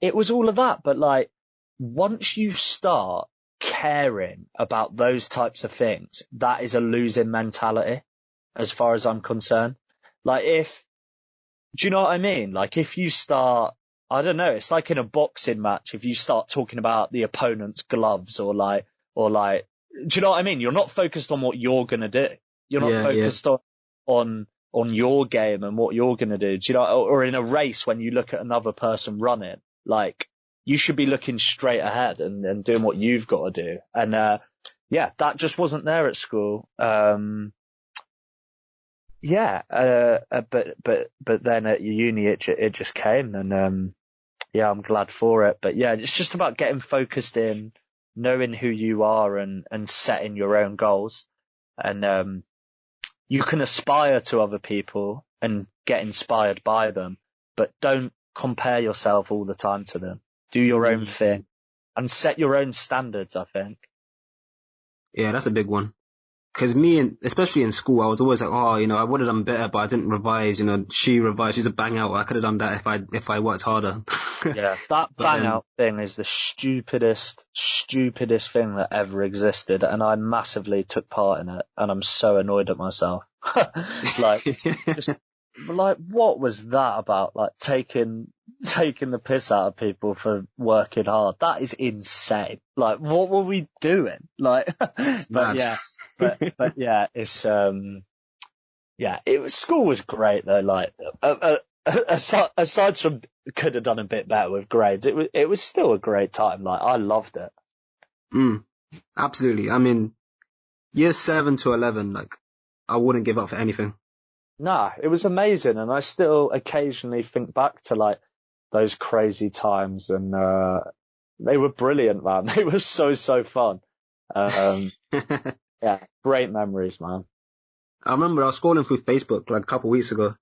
it was all of that. But like, once you start caring about those types of things, that is a losing mentality as far as I'm concerned. Like, do you know what I mean? Like, if you start, I don't know, it's like in a boxing match, if you start talking about the opponent's gloves do you know what I mean? You're not focused on what you're going to do. You're not Yeah. focused on your game and what you're going to do. Do you know, or in a race when you look at another person running, like, you should be looking straight ahead and doing what you've got to do. And, yeah, that just wasn't there at school. But then at uni it just came, and yeah, I'm glad for it. But yeah, it's just about getting focused in, knowing who you are, and setting your own goals. And you can aspire to other people and get inspired by them, but don't compare yourself all the time to them. Do your own thing and set your own standards, I think. Yeah, that's a big one. Because especially in school, I was always like, oh, I would have done better, but I didn't revise. She revised. She's a bang out. I could have done that if I worked harder. Yeah, that But bang then, out thing is the stupidest thing that ever existed, and I massively took part in it, and I'm so annoyed at myself. Like, just like, what was that about? Like, taking the piss out of people for working hard. That is insane. Like, what were we doing? Like, it's but mad. yeah, but yeah, school was great though. Like, aside from could have done a bit better with grades, it was still a great time. Like, I loved it. Absolutely. I mean, years 7 to 11, like, I wouldn't give up for anything. Nah, it was amazing, and I still occasionally think back to like those crazy times, and they were brilliant, man. They were so fun. Um, yeah, great memories, man. I remember I was scrolling through Facebook like a couple of weeks ago,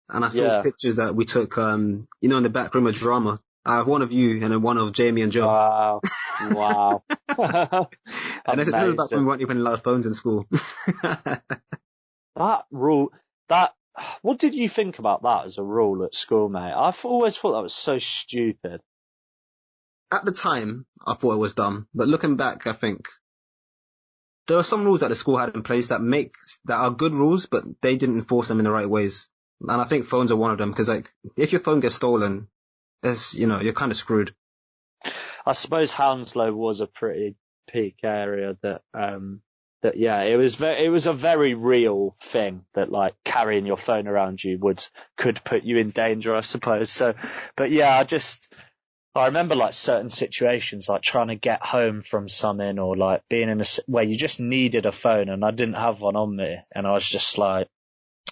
and I saw Yeah. pictures that we took, in the back room of drama. I have one of you and then one of Jamie and Joe. Wow. And this is back when Amazing. we weren't even allowed phones in school. That rule, that, what did you think about that as a rule at school, mate? I've always thought that was so stupid. At the time, I thought it was dumb, but looking back, I think there are some rules that the school had in place that are good rules, but they didn't enforce them in the right ways. And I think phones are one of them, because like, if your phone gets stolen, you're kind of screwed. I suppose Hounslow was a pretty peak area that it was a very real thing that like carrying your phone around you could put you in danger, I suppose. So, but yeah, I remember like certain situations, like trying to get home from something, or like being where you just needed a phone and I didn't have one on me, and I was just like,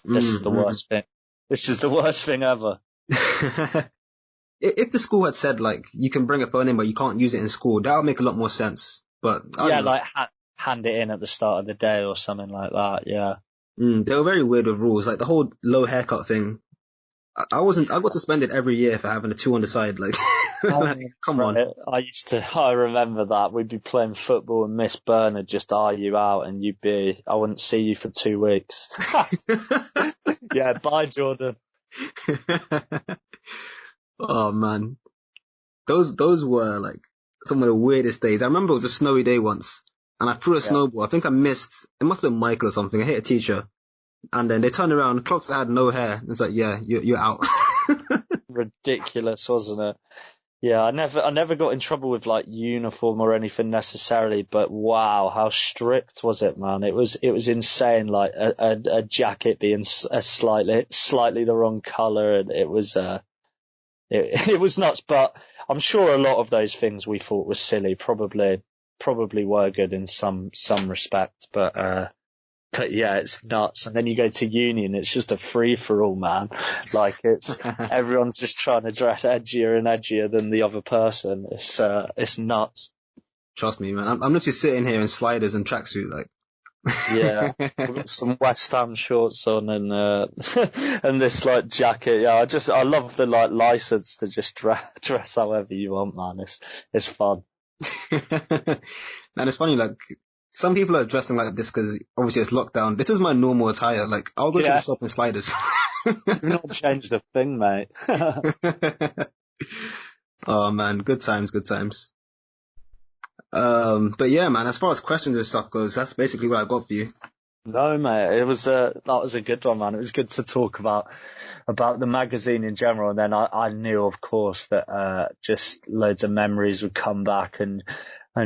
this is the worst thing. This is the worst thing ever. If the school had said like you can bring a phone in but you can't use it in school, that would make a lot more sense. But I Yeah, don't know. like hand it in at the start of the day or something like that. Yeah. They were very weird with rules, like the whole low haircut thing. I got suspended every year for having a 2 on the side. Like, like, come on. Right. I remember that. We'd be playing football and Miss Byrne would just eye you out, and I wouldn't see you for 2 weeks. Yeah, bye, Jordan. Oh man, those were like some of the weirdest days. I remember it was a snowy day once, and I threw a Yeah. snowball. I think I missed. It must have been Michael or something. I hit a teacher, and then they turned around. Clocks had no hair. It's like, yeah, you're out. Ridiculous, wasn't it? Yeah, I never got in trouble with like uniform or anything necessarily, but wow, how strict was it, man? It was insane. Like a jacket being a slightly the wrong color, and it was it was nuts. But I'm sure a lot of those things we thought was silly probably were good in some respect, but yeah, it's nuts. And then you go to uni and it's just a free for all, man. Like everyone's just trying to dress edgier and edgier than the other person. It's nuts. Trust me, man. I'm literally sitting here in sliders and tracksuit, like. Yeah. I've got some West Ham shorts on and and this like jacket. Yeah, I love the like license to just dress however you want, man. It's fun. And it's funny, like, some people are dressing like this because obviously it's lockdown. This is my normal attire. Like, I'll go to the Yeah, shop in sliders. you've not changed a thing, mate. Oh man, good times, good times. But yeah, man, as far as questions and stuff goes, that's basically what I got for you. No, mate, that was a good one, man. It was good to talk about the magazine in general, and then I knew, of course, that just loads of memories would come back and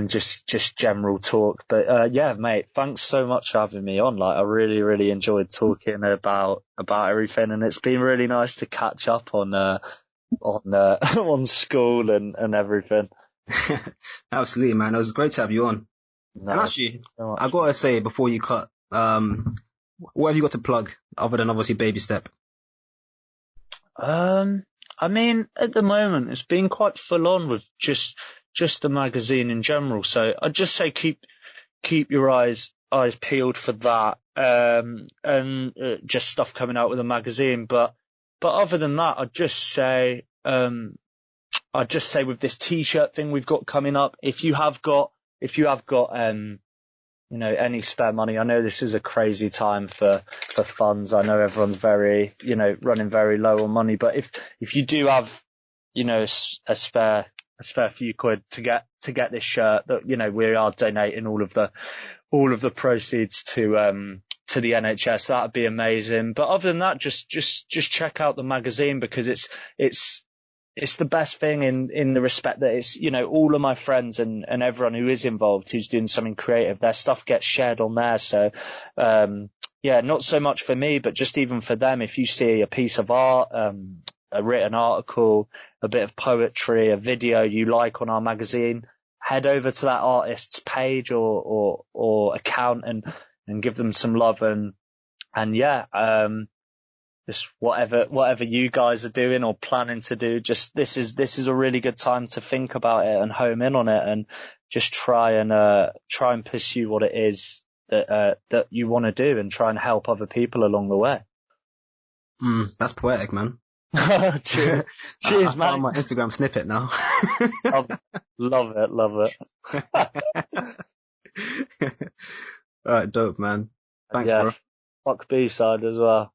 just general talk. But yeah, mate, thanks so much for having me on. Like, I really enjoyed talking about everything, and it's been really nice to catch up on on school and everything. Absolutely, man. It was great to have you on. And No, actually, so I much. gotta say before you cut, what have you got to plug other than obviously Babystep? Um, I mean, at the moment, it's been quite full on with just the magazine in general. So I'd just say keep your eyes peeled for that. And just stuff coming out with the magazine. But other than that, I'd just say with this t-shirt thing we've got coming up, if you have got any spare money. I know this is a crazy time for funds. I know everyone's very, running very low on money, but if you do have, a spare few quid to get this shirt that, we are donating all of the proceeds to the NHS, that'd be amazing. But other than that, just check out the magazine because it's the best thing in the respect that it's, all of my friends and everyone who is involved, who's doing something creative, their stuff gets shared on there. So, yeah, not so much for me, but just even for them, if you see a piece of art, a written article, a bit of poetry, a video you like on our magazine, head over to that artist's page or account and give them some love and yeah, just whatever you guys are doing or planning to do, just this is a really good time to think about it and home in on it and just try and pursue what it is that you want to do and try and help other people along the way. That's poetic, man. Cheers, I cheers, found mate. my Instagram snippet now. Love it. All right, dope, man. Thanks, Yeah, bro. fuck B-side as well.